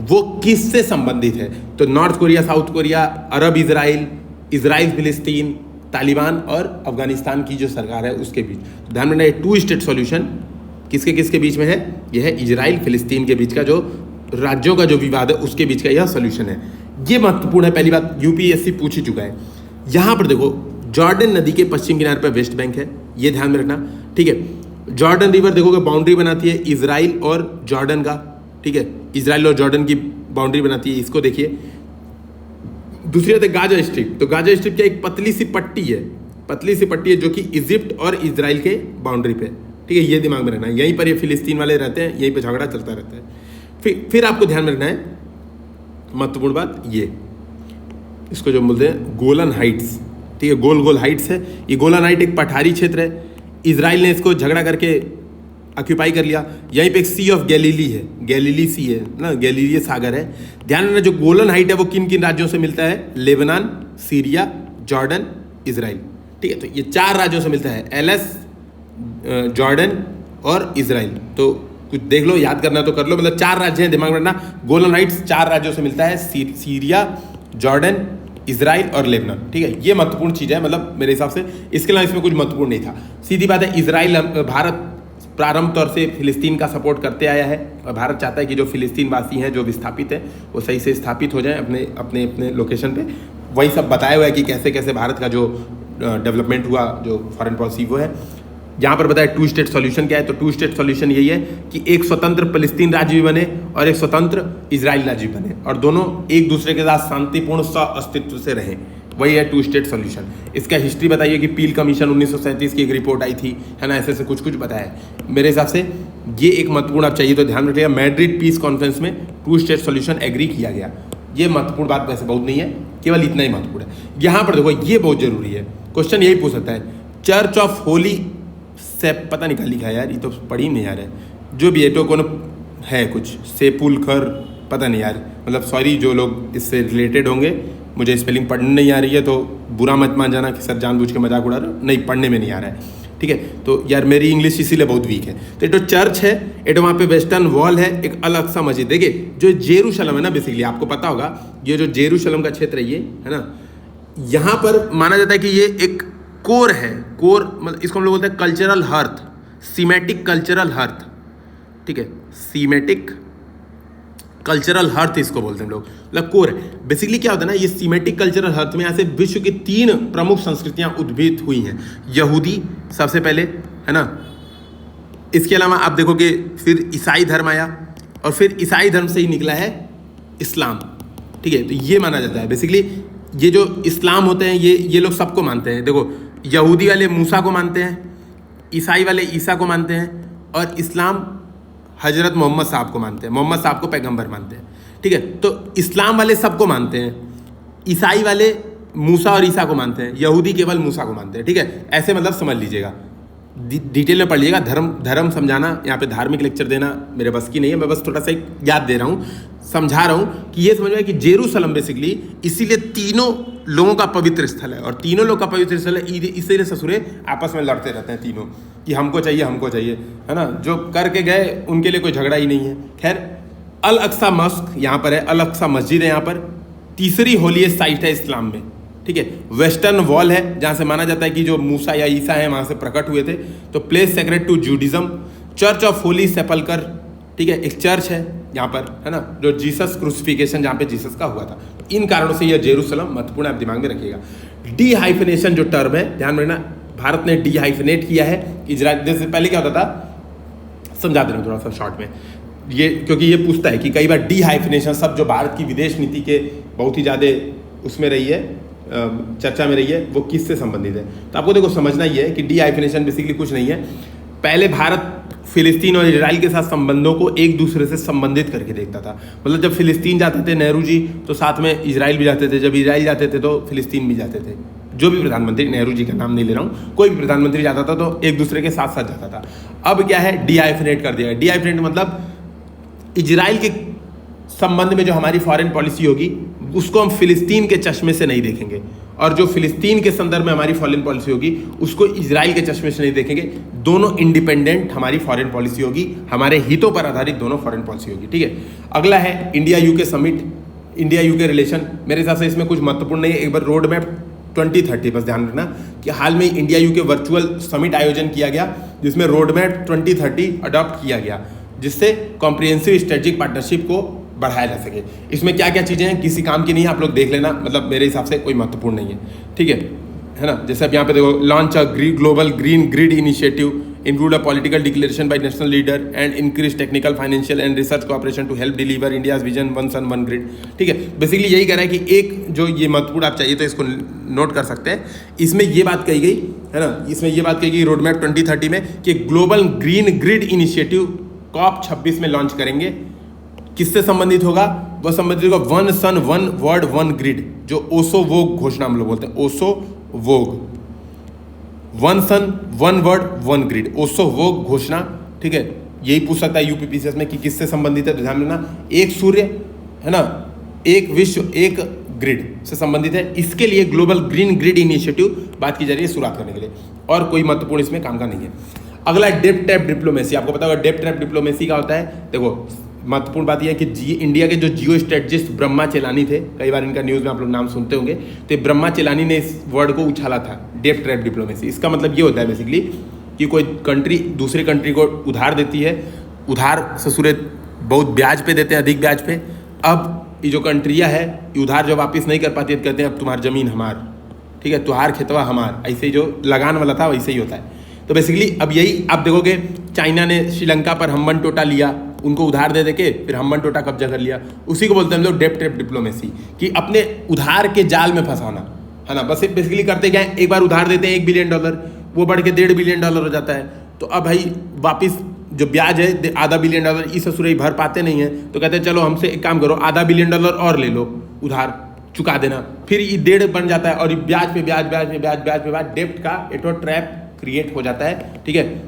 वो किससे संबंधित है। तो नॉर्थ कोरिया, साउथ कोरिया, अरब इजराइल फिलिस्तीन, तालिबान और अफगानिस्तान की जो सरकार है उसके बीच। तो ध्यान रखना 2 स्टेट सॉल्यूशन किसके बीच में है, यह है इजराइल फिलिस्तीन के बीच का जो राज्यों का जो विवाद है उसके बीच का यह सोल्यूशन है। ये महत्वपूर्ण है। पहली बात, यूपीएससी पूछ ही चुका है। यहाँ पर देखो, जॉर्डन नदी के पश्चिम किनारे पर वेस्ट बैंक है, ये ध्यान में रखना, ठीक है। जॉर्डन रिवर देखोगे बाउंड्री बनाती है इजराइल और जॉर्डन का, ठीक है, इजराइल और जॉर्डन की बाउंड्री बनाती है, इसको देखिए। दूसरी बात है गाजा स्ट्रिप। तो गाजा स्ट्रिप क्या एक पतली सी पट्टी है जो कि इजिप्ट और इजराइल के बाउंड्री पे, ठीक है, ये दिमाग में रखना है। यहीं पर ये फिलिस्तीन वाले रहते हैं, यहीं पे झगड़ा चलता रहता है। फिर आपको ध्यान में रखना है महत्वपूर्ण बात, ये इसको जो बोलते हैं गोलन हाइट्स, ठीक है, गोल गोल हाइट्स है। ये गोलन हाइट एक पठारी क्षेत्र है, इजराइल ने इसको झगड़ा करके ऑक्यूपाई कर लिया। यहीं पे एक सी ऑफ गैलीली है, गैलीली सी है ना, गैलीली सागर है। ध्यान रखना, जो गोलन हाइट है वो किन किन राज्यों से मिलता है? लेबनान, सीरिया, जॉर्डन, इजराइल, ठीक है। तो ये 4 राज्यों से मिलता है, एलएस, जॉर्डन और इजराइल। तो कुछ देख लो, याद करना तो कर लो, मतलब 4 राज्य हैं, दिमाग में रखना। गोलन हाइट्स 4 राज्यों से मिलता है, सीरिया, जॉर्डन, इजराइल और लेबनान, ठीक है। ये महत्वपूर्ण चीज़ है, मतलब मेरे हिसाब से। इसके अलावा इसमें कुछ महत्वपूर्ण नहीं था। सीधी बात है, इजराइल, भारत प्रारंभ तौर से फिलिस्तीन का सपोर्ट करते आया है और भारत चाहता है कि जो फिलिस्तीन वासी हैं, जो विस्थापित हैं, वो सही से स्थापित हो जाएं अपने अपने अपने लोकेशन पे। वही सब बताया हुआ है कि कैसे कैसे भारत का जो डेवलपमेंट हुआ, जो फॉरेन पॉलिसी वो है। यहाँ पर बताया 2 स्टेट सॉल्यूशन क्या है। तो 2 स्टेट सॉल्यूशन यही है कि एक स्वतंत्र फिलिस्तीन राज्य भी बने और एक स्वतंत्र इजराइल राज्य भी बने, और दोनों एक दूसरे के साथ शांतिपूर्ण सह अस्तित्व से रहें। वही है 2 स्टेट सॉल्यूशन। इसका हिस्ट्री बताइए कि पील कमीशन 1937 की एक रिपोर्ट आई थी, है ना, ऐसे कुछ बताया। मेरे हिसाब से ये एक महत्वपूर्ण, आप चाहिए तो ध्यान रखिएगा, मैड्रिड पीस कॉन्फ्रेंस में 2 स्टेट सॉल्यूशन एग्री किया गया। ये महत्वपूर्ण बात वैसे बहुत नहीं है, केवल इतना ही महत्वपूर्ण है। यहाँ पर देखो, ये बहुत जरूरी है, क्वेश्चन यही पूछ सकता है, चर्च ऑफ होली से, पता नहीं क्या लिखा है यार, ये तो पढ़ी नहीं आ रहा है, जो भी है तो कौन है कुछ सेपुलखर, पता नहीं यार, मतलब सॉरी जो लोग इससे रिलेटेड होंगे, मुझे स्पेलिंग पढ़ने नहीं आ रही है तो बुरा मत मान जाना कि सर जानबूझ के मजाक उड़ा रहे हो, नहीं, पढ़ने में नहीं आ रहा है, ठीक है। तो यार मेरी इंग्लिश इसीलिए बहुत वीक है। तो एक तो चर्च है, एक तो वहाँ पे वेस्टर्न वॉल है, एक अलग सा मस्जिद। देखिए जो जेरूशलम है ना, बेसिकली आपको पता होगा, ये जो जेरूशलम का क्षेत्र है, ये है ना, यहाँ पर माना जाता है कि ये एक कोर है, कोर मतलब इसको हम लोग बोलते हैं cultural hearth, schematic cultural hearth, ठीक है, सीमेटिक कल्चरल हर्थ इसको बोलते हैं हम लोग, मतलब कोर है। बेसिकली क्या होता है ना, ये सीमेटिक कल्चरल हर्थ में यहाँ से विश्व की 3 प्रमुख संस्कृतियाँ उद्भूत हुई हैं। यहूदी सबसे पहले, है ना, इसके अलावा आप देखोगे फिर ईसाई धर्म आया, और फिर ईसाई धर्म से ही निकला है इस्लाम, ठीक है। तो ये माना जाता है बेसिकली, ये जो इस्लाम होते हैं ये लोग सबको मानते हैं। देखो यहूदी वाले मूसा को मानते हैं, ईसाई वाले ईसा को मानते हैं, और इस्लाम हजरत मोहम्मद साहब को मानते हैं, मोहम्मद साहब को पैगंबर मानते हैं, ठीक है। तो इस्लाम वाले सबको मानते हैं, ईसाई वाले मूसा और ईसा को मानते हैं, यहूदी केवल मूसा को मानते हैं, ठीक है। ऐसे मतलब समझ लीजिएगा, डिटेल में पढ़ लीजिएगा। धर्म समझाना, यहाँ पे धार्मिक लेक्चर देना मेरे बस की नहीं है, मैं बस थोड़ा सा एक याद दे रहा हूँ, समझा रहा हूँ कि ये समझ में कि जेरूशलम बेसिकली इसीलिए तीनों लोगों का पवित्र स्थल है, और तीनों लोग का पवित्र स्थल है, इसीलिए ससुरे आपस में लड़ते रहते हैं तीनों कि हमको चाहिए, है ना, जो करके गए उनके लिए कोई झगड़ा ही नहीं है। खैर, अल अक्सा मस्क यहाँ पर है, अल अक्सा मस्जिद है यहाँ पर, तीसरी होलीएस्ट साइट है इस्लाम में, ठीक है। वेस्टर्न वॉल है, जहाँ से माना जाता है कि जो मूसा या ईसा है वहाँ से प्रकट हुए थे। तो place sacred to Judaism, Church of Holy Sepulchre, ठीक है, एक चर्च है यहाँ पर, है ना, जो जीसस क्रूसिफिकेशन जहाँ पे जीसस का हुआ था। इन कारणों से यह जेरूशलम महत्वपूर्ण, आप दिमाग में रखिएगा। डी हाइफिनेशन जो टर्म है, ध्यान रखना, भारत ने डी हाइफिनेट किया है इजराइल। जैसे पहले क्या होता था, समझा दे रहा हूँ थोड़ा सा शॉर्ट में, ये क्योंकि ये पूछता है कि कई बार डी हाइफिनेशन सब जो भारत की विदेश नीति के बहुत ही ज़्यादा उसमें रही है, चर्चा में रही है, वो किससे संबंधित है। तो आपको देखो समझना ही है कि डी हाइफिनेशन बेसिकली कुछ नहीं है। पहले भारत फिलिस्तीन और इजराइल के साथ संबंधों को एक दूसरे से संबंधित करके देखता था। मतलब जब फिलिस्तीन जाते थे नेहरू जी, तो साथ में इजराइल भी जाते थे, जब इजराइल जाते थे तो फिलिस्तीन भी जाते थे। जो भी प्रधानमंत्री, नेहरू जी का नाम नहीं ले रहा हूँ, कोई भी प्रधानमंत्री जाता था तो एक दूसरे के साथ साथ जाता था। अब क्या है, डी हाइफिनेट कर दिया है। डी हाइफिनेट मतलब इजराइल के संबंध में जो हमारी फॉरेन पॉलिसी होगी उसको हम फिलिस्तीन के चश्मे से नहीं देखेंगे, और जो फिलिस्तीन के संदर्भ में हमारी फॉरेन पॉलिसी होगी उसको इजराइल के चश्मे से नहीं देखेंगे। दोनों इंडिपेंडेंट हमारी फॉरेन पॉलिसी होगी, हमारे हितों पर आधारित दोनों फॉरेन पॉलिसी होगी, ठीक है। अगला है India UK summit, India UK relation. मेरे हिसाब से इसमें कुछ महत्वपूर्ण नहीं है। एक बार रोड मैप 2030, बस ध्यान रखना कि हाल में इंडिया यूके वर्चुअल समिट आयोजन किया गया, जिसमें रोड मैप 2030 अडॉप्ट किया गया, जिससे कॉम्प्रिहेंसिव स्ट्रेटेजिक पार्टनरशिप को बढ़ाया जा सके। इसमें क्या क्या चीज़ें हैं, किसी काम की नहीं है, आप लोग देख लेना, मतलब मेरे हिसाब से कोई महत्वपूर्ण नहीं है, ठीक है ना। जैसे अब यहाँ पे देखो, launch a global green grid initiative, include a political declaration by national leader and increase technical, financial and research cooperation to help deliver India's vision one sun one grid। ठीक है, बेसिकली यही कह रहा है कि एक जो ये महत्वपूर्ण आप चाहिए तो इसको नोट कर सकते हैं। इसमें ये बात कही गई है ना, इसमें ये बात कही गई रोड मैप 2030 में कि global green grid initiative COP 26 में लॉन्च करेंगे। किससे संबंधित होगा? वह संबंधित होगा one sun one world one grid, जो ओसो वोग घोषणा हम लोग बोलते हैं, ओसो वोग, one sun one world one grid, ओसो वोग घोषणा। ठीक है, यही पूछ सकता है यूपीपीसीएस में कि किससे संबंधित है, तो ध्यान देना एक सूर्य है ना, एक विश्व एक ग्रिड से संबंधित है। इसके लिए ग्लोबल ग्रीन ग्रिड इनिशिएटिव बात की जा रही है शुरुआत करने के लिए, और कोई महत्वपूर्ण इसमें काम का नहीं है। अगला डेप्थ ट्रैप डिप्लोमेसी। आपको पता होगा डेप्थ ट्रैप डिप्लोमेसी क्या होता है। देखो, महत्वपूर्ण बात यह है कि इंडिया के जो जियो स्ट्रेटजिस्ट ब्रह्मा चेलानी थे, कई बार इनका न्यूज़ में आप लोग नाम सुनते होंगे, तो ब्रह्मा चेलानी ने इस वर्ड को उछाला था, डेप्थ ट्रैप डिप्लोमेसी। इसका मतलब ये होता है बेसिकली कि कोई कंट्री दूसरी कंट्री को उधार देती है, उधार ससुरे बहुत ब्याज पे देते हैं, अधिक ब्याज पे। अब ये जो कंट्रियाँ है, ये उधार जो वापस नहीं कर पाती है, कहते हैं अब तुम्हारी ज़मीन हमार, ठीक है, तुहार खेतवा हमार, ऐसे ही जो लगान वाला था वैसे ही होता है। तो बेसिकली अब यही आप देखोगे, चाइना ने श्रीलंका पर हम्बन टोटा लिया, उनको उधार दे के फिर हम्बन टोटा कब्जा कर लिया। उसी को बोलते हैं हम लोग डेप्थ ट्रैप डिप्लोमेसी, कि अपने उधार के जाल में फंसाना है ना। बस बेसिकली करते क्या है, एक बार उधार देते हैं $1 बिलियन, वो बढ़ के $1.5 बिलियन हो जाता है। तो अब भाई वापस जो ब्याज है $0.5 बिलियन, इस ससुरे भर पाते नहीं है, तो कहते हैं चलो हमसे एक काम करो, $0.5 बिलियन और ले लो, उधार चुका देना। फिर ये 1.5 बन जाता है, और ये ब्याज पे ब्याज ब्याज पे ब्याज ब्याज पे ब्याज, डेप्ट का एक ट्रैप क्रिएट हो जाता है। ठीक है,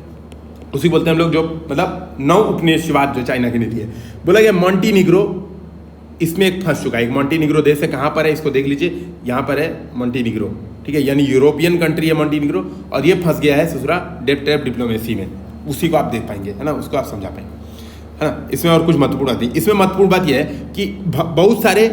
उसी बोलते हैं हम लोग, जो मतलब नौ उपनिवेशवाद जो चाइना की नीति है। बोला गया मॉन्टीनिग्रो इसमें एक फंस चुका है। एक मॉन्टीनिग्रो देश है, कहाँ पर है इसको देख लीजिए, यहाँ पर है मॉन्टीनिग्रो, ठीक है, यानी यूरोपियन कंट्री है मॉन्टीनिग्रो, और ये फंस गया है ससुरा डेप्थ ट्रैप डिप्लोमेसी में। उसी को आप देख पाएंगे है ना, उसको आप समझा पाएंगे है ना। इसमें और कुछ महत्वपूर्ण बात नहीं, इसमें महत्वपूर्ण बात यह है कि बहुत सारे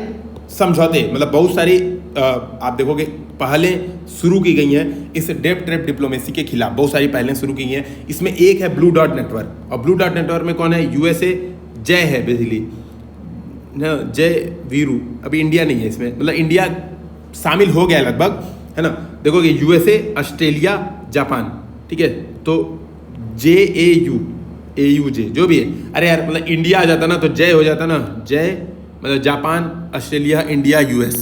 समझौते, मतलब बहुत सारी आप देखोगे पहलें शुरू की गई हैं इस डेप्थ ट्रैप डिप्लोमेसी के खिलाफ, बहुत सारी पहलें शुरू की गई हैं। इसमें एक है ब्लू डॉट नेटवर्क, और ब्लू डॉट नेटवर्क में कौन है? यूएसए, जय है बेसिकली, जय वीरू, अभी इंडिया नहीं है इसमें, मतलब इंडिया शामिल हो गया लगभग है ना। देखोगे यूएसए, ऑस्ट्रेलिया, जापान, ठीक है, तो JAU AUJ जो भी है, अरे यार मतलब इंडिया आ जाता ना तो जय हो जाता ना, जय मतलब जापान, ऑस्ट्रेलिया, इंडिया, US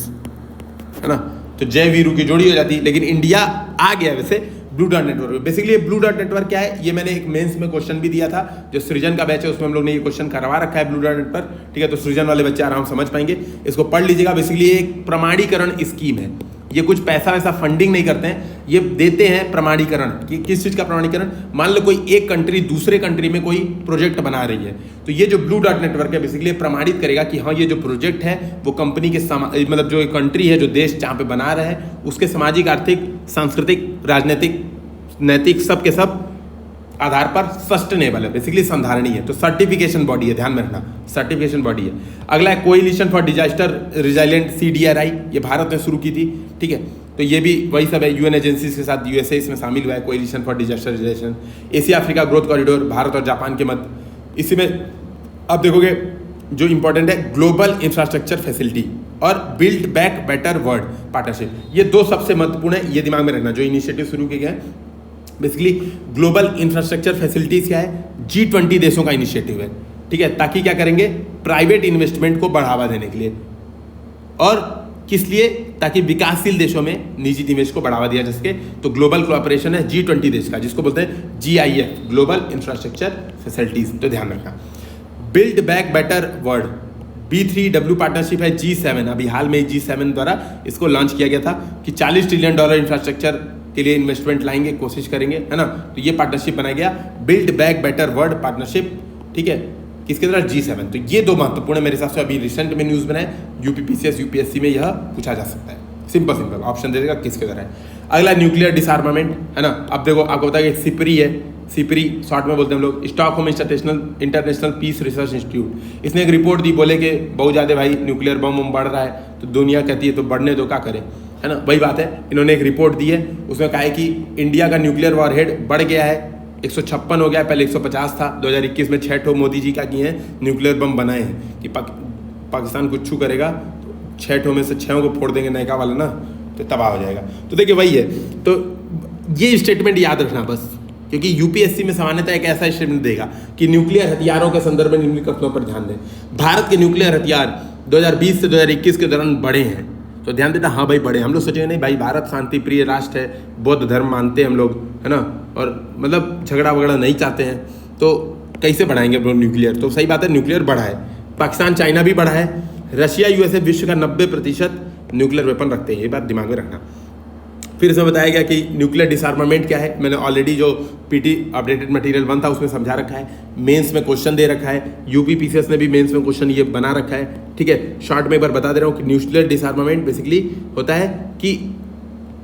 है ना, तो जय वीरू की जोड़ी हो जाती। लेकिन इंडिया आ गया वैसे ब्लू डॉट नेटवर्क में। बेसिकली ब्लू डॉट नेटवर्क क्या है, ये मैंने एक मेंस में क्वेश्चन भी दिया था, जो सृजन का बैच है उसमें हम लोग ने ये क्वेश्चन करवा रखा है, ब्लू डॉट नेटवर्क, ठीक है, तो सृजन वाले बच्चे आराम समझ पाएंगे, इसको पढ़ लीजिएगा। बेसिकली एक प्रमाणीकरण स्कीम है, ये कुछ पैसा वैसा फंडिंग नहीं करते हैं, ये देते हैं प्रमाणीकरण। कि किस चीज़ का प्रमाणीकरण? मान लो कोई एक कंट्री दूसरे कंट्री में कोई प्रोजेक्ट बना रही है, तो ये जो ब्लू डॉट नेटवर्क है बेसिकली प्रमाणित करेगा कि हाँ ये जो प्रोजेक्ट है वो कंपनी के मतलब जो कंट्री है, जो देश जहाँ पे बना रहा है, उसके सामाजिक, आर्थिक, सांस्कृतिक, राजनीतिक, नैतिक सब के सब आधार पर सस्टेनेबल है, बेसिकली संधारणीय है। तो सर्टिफिकेशन बॉडी है, ध्यान में रखना, सर्टिफिकेशन बॉडी है। अगला है coalition for disaster resilient, CDRI, ये भारत ने शुरू की थी, ठीक है, तो ये भी वही सब है, UN एजेंसीज के साथ USA इसमें शामिल हुआ है, coalition for disaster रिजाइलेशन। Asia Africa growth corridor, Bharat और जापान के मध्य। इसी में आप देखोगे जो इंपॉर्टेंट है ग्लोबल इंफ्रास्ट्रक्चर फैसिलिटी और build back better world partnership, ये दो सबसे महत्वपूर्ण है, ये दिमाग में रखना। जो इनिशिएटिव शुरू किए गए हैं बेसिकली ग्लोबल इंफ्रास्ट्रक्चर फैसिलिटीज क्या है, G20 देशों का इनिशिएटिव है, ठीक है, ताकि क्या करेंगे, प्राइवेट इन्वेस्टमेंट को बढ़ावा देने के लिए, और किस लिए, ताकि विकासशील देशों में निजी निवेश को बढ़ावा दिया जा सके। तो ग्लोबल कोऑपरेशन है G20 देश का, जिसको बोलते हैं GIF, ग्लोबल इंफ्रास्ट्रक्चर फैसिलिटीज, तो ध्यान रखना। Build back better world, B3W partnership है G7, अभी हाल में G7 द्वारा इसको लॉन्च किया गया था कि $40 ट्रिलियन इंफ्रास्ट्रक्चर के लिए इन्वेस्टमेंट लाएंगे, कोशिश करेंगे, है ना। तो ये पार्टनरशिप बनाया गया, build back better world partnership, ठीक है, किसके द्वारा? G7। तो ये दो महत्वपूर्ण है मेरे हिसाब से, अभी रिसेंट में न्यूज़ बनाए, UPPCS UPSC में यह पूछा जा सकता है। सिंपल ऑप्शन दे देगा किसके द्वारा है। अगला न्यूक्लियर डिसआर्मामेंट है ना। अब देखो आपको बताया कि सिपरी है, सिपरी शॉर्ट में बोलते हैं हम लोग, Stockholm international peace research institute. इसने एक रिपोर्ट दी, बोले कि बहुत ज़्यादा भाई न्यूक्लियर बम बढ़ रहा है, तो दुनिया कहती है तो बढ़ने दो, क्या करें, है ना। वही बात है, इन्होंने एक रिपोर्ट दी है, उसमें कहा है कि इंडिया का न्यूक्लियर वॉरहेड बढ़ गया है, 156 हो गया, पहले 150 था। 2021 में 6 मोदी जी का किए हैं न्यूक्लियर बम बनाए हैं, कि पाकिस्तान कुछ करेगा तो 6 ठो में से 6 को फोड़ देंगे नयका वाला ना, तो तबाह हो जाएगा। तो देखिए वही है, तो ये स्टेटमेंट याद रखना बस, क्योंकि यूपीएससी में सामान्यतः एक ऐसा स्टेटमेंट देगा कि न्यूक्लियर हथियारों के संदर्भ में निम्नलिखित कथनों पर ध्यान दें। भारत के न्यूक्लियर हथियार 2020 से 2021 के दौरान बढ़े हैं, तो ध्यान देना, हाँ भाई बढ़े। हम लोग सोचेंगे नहीं भाई भारत शांति प्रिय राष्ट्र है, बौद्ध धर्म मानते हैं हम लोग, है ना, और मतलब झगड़ा वगड़ा नहीं चाहते हैं, तो कैसे बढ़ाएंगे हम लोग न्यूक्लियर? तो सही बात है, न्यूक्लियर बढ़ा है। पाकिस्तान चाइना भी बढ़ा है, रशिया यूएसए विश्व का 90% न्यूक्लियर वेपन रखते हैं, ये बात दिमाग में रखना। फिर इसमें बताया गया कि न्यूक्लियर डिसआर्मामेंट क्या है, मैंने ऑलरेडी जो पीटी अपडेटेड मटेरियल 1 था उसमें समझा रखा है, मेंस में क्वेश्चन दे रखा है, यूपी पीसीएस ने भी मेंस में क्वेश्चन ये बना रखा है, ठीक है। शॉर्ट में एक बार बता दे रहा हूँ कि न्यूक्लियर डिसआर्मामेंट बेसिकली होता है कि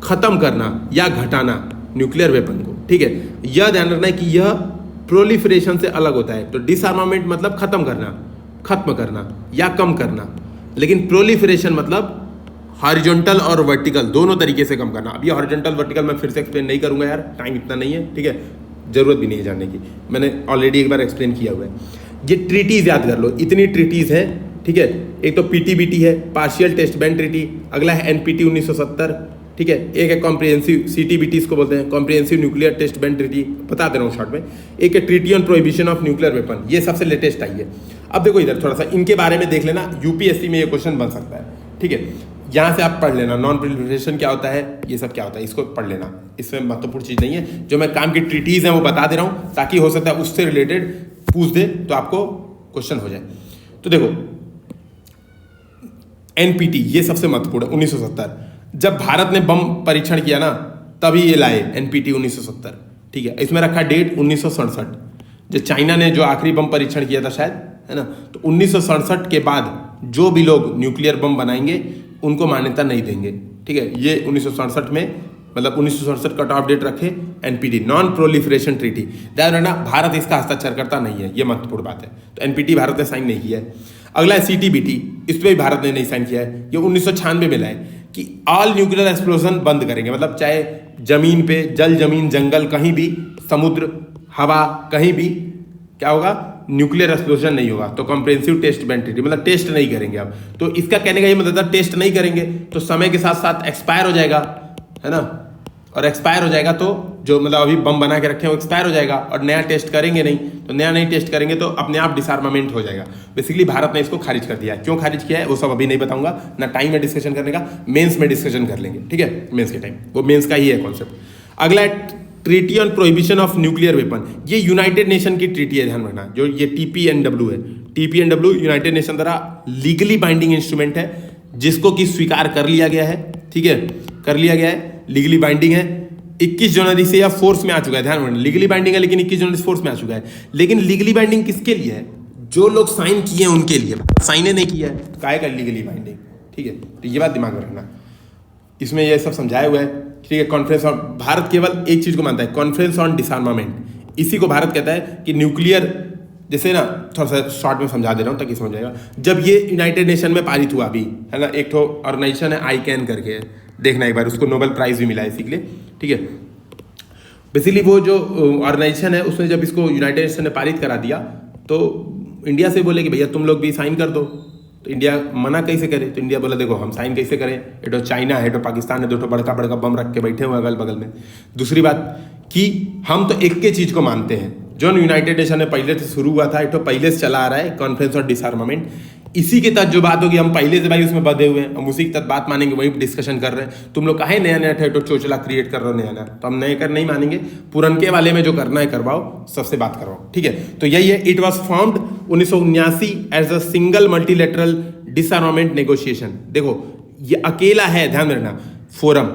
खत्म करना या घटाना न्यूक्लियर वेपन को, ठीक है। यह ध्यान रखना है कि यह प्रोलिफरेशन से अलग होता है। तो डिसआर्मामेंट मतलब खत्म करना या कम करना, लेकिन प्रोलिफरेशन मतलब हॉरिजॉन्टल और वर्टिकल दोनों तरीके से कम करना। अब ये हॉरिजॉन्टल वर्टिकल मैं फिर से एक्सप्लेन नहीं करूंगा यार, टाइम इतना नहीं है, ठीक है, जरूरत भी नहीं है जानने की, मैंने ऑलरेडी एक बार एक्सप्लेन किया हुआ है। ये ट्रीटीज याद कर लो, इतनी ट्रीटीज है, ठीक है। एक तो पीटीबीटी है, पार्शियल टेस्ट बैन ट्रीटी, अगला है एनपीटी 1970, ठीक है। एक है कॉम्प्रिहेंसिव, सीटीबीटी इसको बोलते हैं, comprehensive nuclear test ban treaty, बता दे रहा हूँ शॉर्ट में। एक है treaty on prohibition of nuclear weapon, ये सबसे लेटेस्ट आई है। अब देखो इधर थोड़ा सा इनके बारे में देख लेना, यूपीएससी में ये क्वेश्चन बन सकता है, ठीक है। यहाँ से आप पढ़ लेना नॉन प्रोलिफरेशन क्या होता है, ये सब क्या होता है, इसको पढ़ लेना, इसमें महत्वपूर्ण चीज़ नहीं है। जो मैं काम की ट्रीटीज हैं वो बता दे रहा हूँ, ताकि हो सकता है उससे रिलेटेड पूछ दे तो आपको क्वेश्चन हो जाए। तो देखो एनपीटी ये सबसे महत्वपूर्ण है, 1970 जब भारत ने बम परीक्षण किया ना, तभी ये लाए एनपीटी 1970, ठीक है। इसमें रखा डेट 1967, जो चाइना ने जो आखिरी बम परीक्षण किया था शायद, है ना। तो 1967 के बाद जो भी लोग न्यूक्लियर बम बनाएंगे उनको मान्यता नहीं देंगे, ठीक है। ये 1967 में, मतलब 1967 कट ऑफ डेट रखे एनपीटी, नॉन प्रोलिफरेशन ट्रीटी। ध्यान रखना भारत इसका हस्ताक्षर करता नहीं है, ये महत्वपूर्ण बात है। तो एनपीटी भारत ने साइन नहीं किया है। अगला है सीटीबीटी, इस पर भी भारत ने नहीं साइन किया है, ये 1996 में लाए कि ऑल न्यूक्लियर एक्सप्लोजन बंद करेंगे, मतलब चाहे जमीन पे, जल जमीन जंगल कहीं भी, समुद्र हवा कहीं भी क्या होगा, न्यूक्लियर एक्सप्लोजन नहीं होगा। तो कॉम्प्रिहेंसिव टेस्ट बैन ट्रीटी मतलब टेस्ट नहीं करेंगे आप। तो इसका कहने का ये मतलब था टेस्ट नहीं करेंगे तो समय के साथ साथ एक्सपायर हो जाएगा, है ना, और एक्सपायर हो जाएगा तो जो मतलब अभी बम बना के रखे हैं वो एक्सपायर हो जाएगा, और नया टेस्ट करेंगे नहीं, तो नया नहीं टेस्ट करेंगे तो अपने आप डिसआर्मामेंट हो जाएगा। बेसिकली भारत ने इसको खारिज कर दिया है। क्यों खारिज किया है वो सब अभी नहीं बताऊंगा, ना टाइम है डिस्कशन करने का, मेंस में डिस्कशन कर लेंगे, ठीक है, मेंस के टाइम, वो मेंस का ही है कॉन्सेप्ट। अगला है treaty on prohibition of nuclear weapon, ये यूनाइटेड नेशन की ट्रीटी है, ध्यान रखना। जो ये TPNW है, TPNW यूनाइटेड नेशन द्वारा लीगली बाइंडिंग इंस्ट्रूमेंट है, जिसको कि स्वीकार कर लिया गया है, ठीक है, कर लिया गया है, लीगली बाइंडिंग है। 21 जनवरी से यह फोर्स में आ चुका है, ध्यान रखना, लीगली बाइंडिंग है लेकिन 21 जनवरी से फोर्स में आ चुका है। लेकिन लीगली बाइंडिंग किसके लिए है? जो लोग साइन किए हैं उनके लिए, साइन नहीं किया है काय का लीगली बाइंडिंग, ठीक है। तो ये बात दिमाग में रखना, इसमें ये सब समझाया हुआ है, ठीक है। कॉन्फ्रेंस ऑन, भारत केवल एक चीज को मानता है, कॉन्फ्रेंस ऑन डिसआर्मामेंट, इसी को भारत कहता है कि न्यूक्लियर, जैसे ना थोड़ा सा शॉर्ट में समझा दे रहा हूँ ताकि समझ जाएगा। जब ये यूनाइटेड नेशन में पारित हुआ अभी, है ना, एक तो ऑर्गेनाइजेशन है ICAN करके, देखना एक बार, उसको नोबेल प्राइज भी मिला है इसी के लिए, ठीक है। बेसिकली वो जो ऑर्गेनाइजेशन है उसने जब इसको यूनाइटेड नेशन ने पारित करा दिया तो इंडिया से बोले कि भैया तुम लोग भी साइन कर दो। तो इंडिया मना कैसे करे? तो इंडिया बोला देखो हम साइन कैसे करें, ये तो चाइना है, तो पाकिस्तान है, दो बड़का बड़का बम रख के बैठे हुए अगल बगल में। दूसरी बात कि हम तो एक के चीज को मानते हैं जो यूनाइटेड नेशन ने पहले से शुरू हुआ था, एक तो पहले से चला आ रहा है कॉन्फ्रेंस ऑन डिसआर्मामेंट, इसी के तहत जो बात होगी हम पहले से भाई उसमें बंधे हुए हैं, हम उसी के तहत बात मानेंगे, वही डिस्कशन कर रहे हैं। तुम लोग काहे नया नया ठेठो चोचला क्रिएट कर रहे हो नया नया, तो हम नए कर नहीं मानेंगे, पुरनके वाले में जो करना है करवाओ, सबसे बात करवाओ, ठीक है। तो यही है, it was formed 1979 as a single multilateral disarmament negotiation. देखो ये अकेला है, ध्यान रखना, फोरम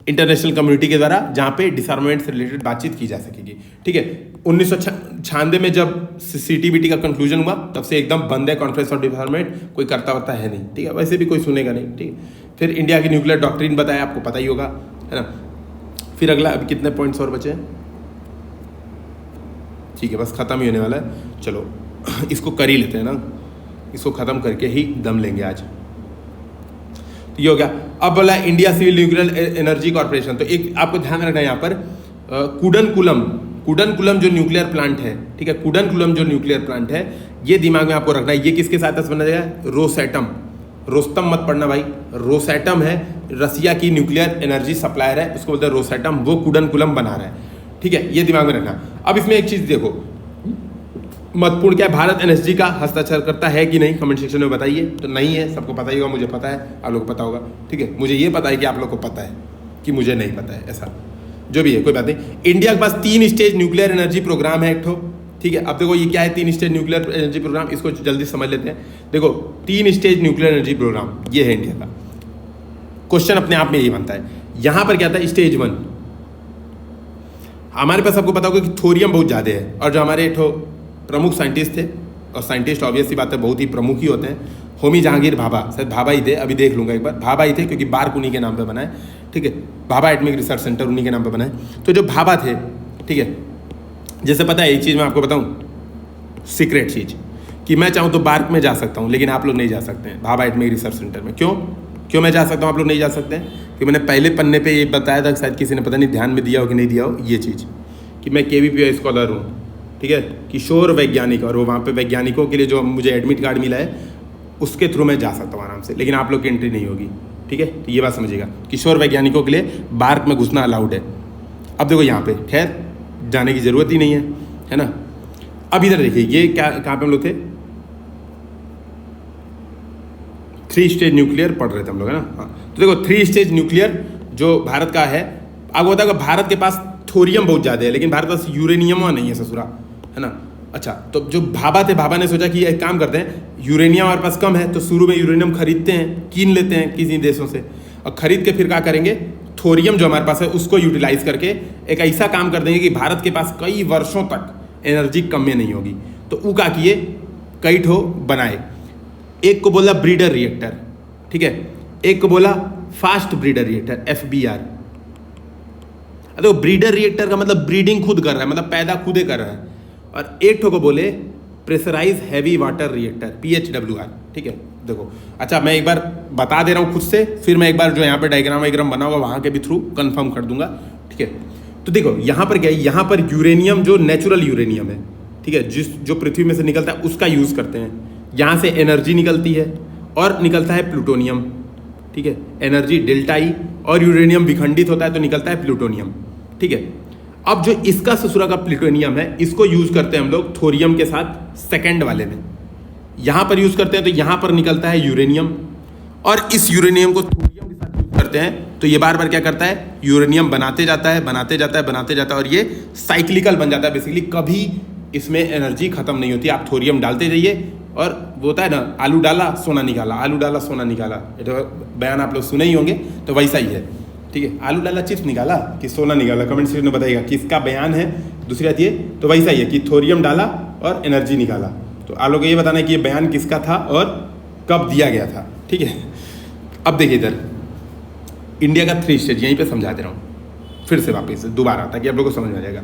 इंटरनेशनल कम्युनिटी के द्वारा जहां पे डिसआर्मामेंट से रिलेटेड बातचीत की जा सकेगी, ठीक है। 1996 में जब CTBT का कंक्लूजन हुआ तब से एकदम बंद है कॉन्फ्रेंस ऑन डिसआर्मामेंट, कोई करता वर्ता है नहीं, ठीक है, वैसे भी कोई सुनेगा नहीं, ठीक है। फिर इंडिया की न्यूक्लियर डॉक्ट्रिन बताया, आपको पता ही होगा, है ना। फिर अगला, अभी कितने पॉइंट्स और बचे हैं, ठीक है, बस खत्म ही होने वाला है, चलो इसको कर ही लेते हैं ना, इसको खत्म करके ही दम लेंगे आज। ये हो गया। अब बोला India civil nuclear energy corporation, तो एक आपको ध्यान रखना है यहाँ पर, कुडनकुलम जो न्यूक्लियर प्लांट है, ठीक है, कुडनकुलम जो न्यूक्लियर प्लांट है, ये दिमाग में आपको रखना है। ये किसके सहायता से बनाया गया? रोसैटम। रोस्तम मत पढ़ना भाई, रोसैटम है रसिया की न्यूक्लियर एनर्जी सप्लायर है, उसको बोलते हैं रोसैटम, वो कुडनकुलम बना रहा है, ठीक है, ये दिमाग में रखना। अब इसमें एक चीज़ देखो महत्वपूर्ण क्या है, भारत एनएसजी का हस्ताक्षर करता है कि नहीं, कमेंट सेक्शन में बताइए। तो नहीं है, सबको पता ही होगा, मुझे पता है, आप लोग को पता होगा, ठीक है। मुझे ये पता है कि आप लोग को पता है कि मुझे नहीं पता है, ऐसा जो भी है कोई बात नहीं। इंडिया के पास 3 स्टेज न्यूक्लियर एनर्जी प्रोग्राम है एक ठो, ठीक है। अब देखो ये क्या है 3 स्टेज न्यूक्लियर एनर्जी प्रोग्राम, इसको जल्दी समझ लेते हैं। देखो 3 स्टेज न्यूक्लियर एनर्जी प्रोग्राम ये है इंडिया का। क्वेश्चन अपने आप में यही बनता है, यहाँ पर क्या था, स्टेज 1 हमारे पास सबको पता होगा कि थोरियम बहुत ज़्यादा है, और जो हमारे एक ठो प्रमुख साइंटिस्ट थे, और साइंटिस्ट ऑब्वियस सी बात है बहुत ही प्रमुख ही होते हैं, होमी जहांगीर भाभा, शायद भाभा ही थे, अभी देख लूँगा एक बार, भाभा ही थे क्योंकि बार्क उन्हीं के नाम पे बना है, ठीक है। भाभा एटॉमिक रिसर्च सेंटर उन्हीं के नाम पे बना है। तो जो भाभा थे, ठीक है, जैसे पता है एक चीज़ मैं आपको बताऊँ, सीक्रेट चीज़, कि मैं चाहूँ तो बार्क में जा सकता हूँ, लेकिन आप लोग नहीं जा सकते हैं भाभा एटॉमिक रिसर्च सेंटर में। क्यों मैं जा सकता हूँ, आप लोग नहीं जा सकते हैं? क्योंकि मैंने पहले पन्ने पे ये बताया था, शायद किसी ने पता नहीं ध्यान में दिया हो कि नहीं दिया हो, ये चीज़ कि मैं KVPI स्कॉलर हूँ, ठीक है, किशोर वैज्ञानिक, और वो वहाँ पे वैज्ञानिकों के लिए जो मुझे एडमिट कार्ड मिला है उसके थ्रू मैं जा सकता हूँ आराम से, लेकिन आप लोग की एंट्री नहीं होगी, ठीक है। तो ये बात समझिएगा, किशोर वैज्ञानिकों के लिए बार्क में घुसना अलाउड है। अब देखो यहाँ पे खैर जाने की ज़रूरत ही नहीं है ना। अब इधर देखिए ये क्या, कहाँ पे हम लोग थे, 3 स्टेज न्यूक्लियर पढ़ रहे थे हम लोग, है ना। हाँ, तो देखो 3 स्टेज न्यूक्लियर जो भारत का है, आपको बताओ भारत के पास थोरियम बहुत ज़्यादा है, लेकिन भारत के पास यूरेनियम नहीं है ससुरा, है ना। अच्छा, तो जो भाभा थे, भाभा ने सोचा कि एक काम करते हैं, यूरेनियम हमारे पास कम है, तो शुरू में यूरेनियम खरीदते हैं, कीन लेते हैं किसी देशों से, और खरीद के फिर क्या करेंगे, थोरियम जो हमारे पास है उसको यूटिलाइज करके एक ऐसा काम कर देंगे कि भारत के पास कई वर्षों तक एनर्जी कम में नहीं होगी। तो वो क्या किए, कई ठो बनाए, एक को बोला ब्रीडर रिएक्टर, ठीक है, एक को बोला फास्ट ब्रीडर रिएक्टर FBR। तो ब्रीडर रिएक्टर का मतलब ब्रीडिंग खुद कर रहा है, मतलब पैदा खुदे कर रहा है, और एक ठो को बोले pressurise heavy water reactor PHWR, ठीक है। देखो अच्छा मैं एक बार बता दे रहा हूँ खुद से, फिर मैं एक बार जो यहाँ पे डायग्राम बना होगा वहाँ के भी थ्रू कंफर्म कर दूंगा, ठीक है। तो देखो यहाँ पर क्या है, यहाँ पर यूरेनियम जो नेचुरल यूरेनियम है, ठीक है, जो पृथ्वी में से निकलता है उसका यूज़ करते हैं, यहाँ से एनर्जी निकलती है और निकलता है प्लूटोनियम, ठीक है, एनर्जी डेल्टा E, और यूरेनियम विखंडित होता है तो निकलता है प्लूटोनियम, ठीक है। अब जो इसका ससुरा का प्लूटोनियम है इसको यूज करते हैं हम लोग थोरियम के साथ सेकंड वाले में, यहाँ पर यूज करते हैं तो यहाँ पर निकलता है यूरेनियम, और इस यूरेनियम को थोरियम के साथ यूज करते हैं तो ये बार बार क्या करता है, यूरेनियम बनाते जाता है, और ये साइक्लिकल बन जाता है बेसिकली, कभी इसमें एनर्जी खत्म नहीं होती। आप थोरियम डालते जाइए, और वो होता है ना, आलू डाला सोना निकाला, आलू डाला सोना निकाला, ये तो बयान आप लोग सुने ही होंगे, तो वैसा ही है, ठीक है। आलू डाला चिप्स निकाला कि सोना निकाला, कमेंट सेक्शन में बताइएगा किसका बयान है। दूसरी बात ये, तो वैसा ही है कि थोरियम डाला और एनर्जी निकाला, तो आप लोग को ये बताना है कि ये बयान किसका था और कब दिया गया था, ठीक है। अब देखिए इधर इंडिया का 3 स्टेज यहीं पे समझा दे रहा हूँ फिर से वापस दोबारा, ताकि आप लोगों को समझ में आ जाएगा।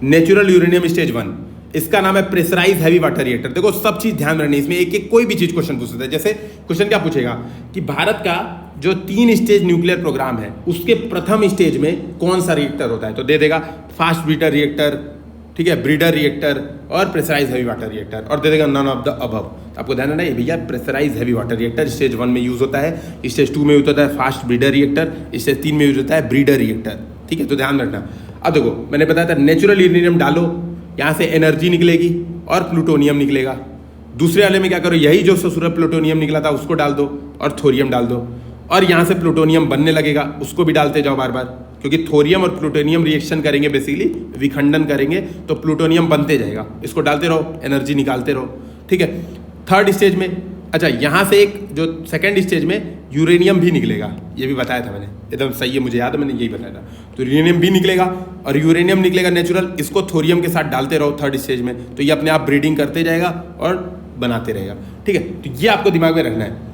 नेचुरल यूरेनियम स्टेज 1, इसका नाम है प्रेशराइज हैवी वाटर रिएक्टर। देखो सब चीज ध्यान रखनी, इसमें एक एक कोई भी चीज क्वेश्चन पूछ सकता है। जैसे क्वेश्चन क्या पूछेगा कि भारत का जो 3 स्टेज न्यूक्लियर प्रोग्राम है उसके प्रथम स्टेज में कौन सा रिएक्टर होता है, तो दे देगा फास्ट ब्रीडर रिएक्टर, ठीक है, ब्रीडर रिएक्टर और प्रेशराइज हैवी वाटर रिएक्टर, और दे देगा नन ऑफ द अबव। आपको ध्यान रखना है भैया, pressurise heavy water reactor stage 1 में यूज होता है, स्टेज 2 में यूज होता है फास्ट ब्रीडर रिएक्टर, स्टेज 3 में यूज होता है ब्रीडर रिएक्टर, ठीक है, तो ध्यान रखना। अब देखो मैंने बताया था नेचुरल यूरेनियम डालो, यहाँ से एनर्जी निकलेगी और प्लूटोनियम निकलेगा। दूसरे वाले में क्या करो, यही जो ससुरा प्लूटोनियम निकला था उसको डाल दो और थोरियम डाल दो, और यहाँ से प्लूटोनियम बनने लगेगा, उसको भी डालते जाओ बार बार, क्योंकि थोरियम और प्लूटोनियम रिएक्शन करेंगे, बेसिकली विखंडन करेंगे, तो प्लूटोनियम बनते जाएगा, इसको डालते रहो, एनर्जी निकालते रहो, ठीक है। थर्ड स्टेज में, अच्छा यहाँ से एक जो सेकंड स्टेज में यूरेनियम भी निकलेगा, ये भी बताया था मैंने, एकदम सही है, मुझे याद है मैंने यही बताया था। तो यूरेनियम भी निकलेगा, और यूरेनियम निकलेगा नेचुरल, इसको थोरियम के साथ डालते रहो थर्ड स्टेज में, तो ये अपने आप ब्रीडिंग करते जाएगा और बनाते रहेगा, ठीक है। तो ये आपको दिमाग में रखना है।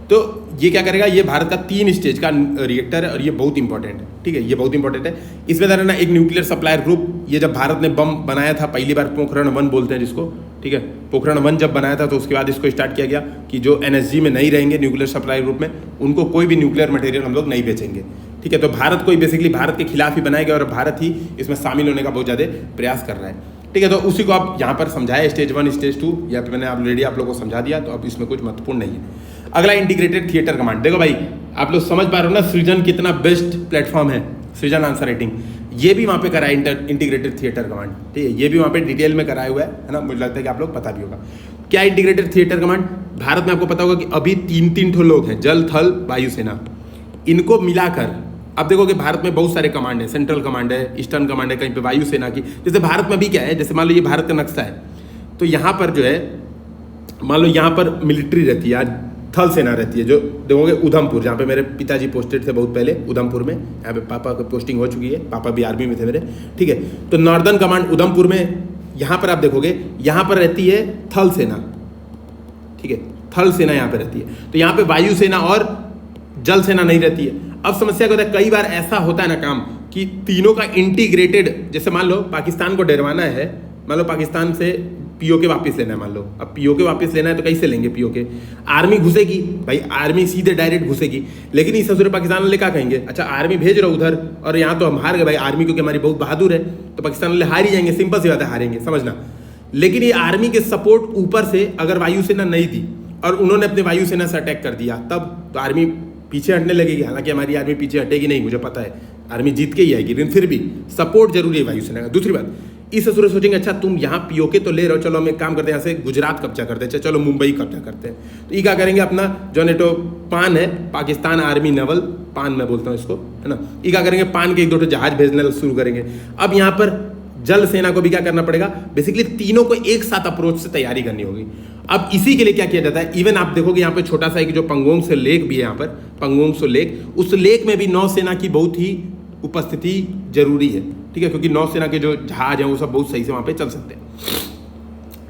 तो ये क्या करेगा, ये भारत का 3 स्टेज का रिएक्टर है, और ये बहुत इंपॉर्टेंट है, ठीक है, ये बहुत इंपॉर्टेंट है। इसमें रहना एक न्यूक्लियर सप्लायर ग्रुप, ये जब भारत ने बम बनाया था पहली बार, पोखरण 1 बोलते हैं जिसको, ठीक है, पोखरण 1 जब बनाया था तो उसके बाद इसको स्टार्ट किया गया कि जो NSG में नहीं रहेंगे न्यूक्लियर सप्लाई ग्रुप में, उनको कोई भी न्यूक्लियर मटेरियल हम लोग नहीं बेचेंगे, ठीक है। तो भारत को ही बेसिकली भारत के खिलाफ ही बनाया गया, और भारत ही इसमें शामिल होने का बहुत ज़्यादा प्रयास कर रहा है। ठीक है। तो उसी को आप यहाँ पर समझाया, स्टेज 1 स्टेज 2, या फिर मैंने ऑलरेडी आप लोगों को समझा दिया, तो अब इसमें कुछ महत्वपूर्ण नहीं है। अगला इंटीग्रेटेड थिएटर कमांड। देखो भाई आप लोग समझ पा रहे हो ना सृजन कितना बेस्ट प्लेटफॉर्म है, सृजन आंसर राइटिंग, ये भी वहाँ पे करा है इंटीग्रेटेड थिएटर कमांड, ठीक है, ये भी वहाँ पे डिटेल में कराया हुआ है ना, मुझे लगता है कि आप लोग पता भी होगा क्या इंटीग्रेटेड थिएटर कमांड। भारत में आपको पता होगा कि अभी 3 ठो लोग हैं, जल थल वायुसेना, इनको मिलाकर अब देखो कि भारत में बहुत सारे कमांड है, सेंट्रल कमांड है, ईस्टर्न कमांड है, कहीं पे वायुसेना की। जैसे भारत में भी क्या है, जैसे मान लो ये भारत का नक्शा है, तो यहाँ पर जो है मान लो यहाँ पर मिलिट्री रहती है, थल सेना रहती है, जो देखोगे उधमपुर, जहाँ पे मेरे पिताजी पोस्टेड थे बहुत पहले उधमपुर में, यहाँ पे पापा की पोस्टिंग हो चुकी है, पापा भी आर्मी में थे मेरे, ठीक है। तो नॉर्दर्न कमांड उधमपुर में, यहाँ पर आप देखोगे यहाँ पर रहती है थल सेना, ठीक है, थल सेना यहाँ पे रहती है। तो यहाँ पे वायुसेना और जल सेना नहीं रहती है। अब समस्या क्या होता है, कई बार ऐसा होता है ना काम कि तीनों का इंटीग्रेटेड, जैसे मान लो पाकिस्तान को डरवाना है, मान लो पाकिस्तान से पीओके वापस लेना है, मान लो अब पीओके वापस लेना है तो कैसे लेंगे पीओके, आर्मी घुसेगी भाई, आर्मी सीधे डायरेक्ट घुसेगी, लेकिन इस ससुर पाकिस्तान वाले क्या कहेंगे, अच्छा आर्मी भेज रहा उधर और यहाँ तो हम हार गए भाई, आर्मी क्योंकि हमारी बहुत बहादुर है, तो पाकिस्तान वाले हार ही जाएंगे, सिंपल सी बात है, हारेंगे, समझना। लेकिन ये आर्मी के सपोर्ट ऊपर से अगर वायुसेना नहीं दी और उन्होंने अपने वायुसेना से अटैक कर दिया, तब तो आर्मी पीछे हटने लगेगी। हालांकि हमारी आर्मी पीछे हटेगी नहीं, मुझे पता है, आर्मी जीत के ही आएगी, लेकिन फिर भी सपोर्ट जरूरी है वायुसेना का। दूसरी बात, इस ससुर सोचेंगे अच्छा तुम यहाँ पीओके तो ले रहे हो, चलो हम एक काम करते हैं, यहाँ से गुजरात कब्जा करते हैं, चलो मुंबई कब्जा करते हैं, तो ये क्या करेंगे, अपना जो नेटो पान है, पाकिस्तान आर्मी नेवल पान मैं बोलता हूँ इसको, है ना, ये क्या करेंगे, पान के 1-2 जहाज भेजने शुरू करेंगे। अब यहाँ पर जल सेना को भी क्या करना पड़ेगा, बेसिकली तीनों को एक साथ अप्रोच से तैयारी करनी होगी। अब इसी के लिए क्या किया जाता है, इवन आप देखोगे यहाँ पे छोटा सा एक जो पंगोंग से लेक भी है, यहाँ पर पंगोंग सो लेक, उस लेक में भी नौसेना की बहुत ही उपस्थिति जरूरी है, ठीक है, क्योंकि नौसेना के जो जहाज हैं वो सब बहुत सही से वहाँ पे चल सकते हैं।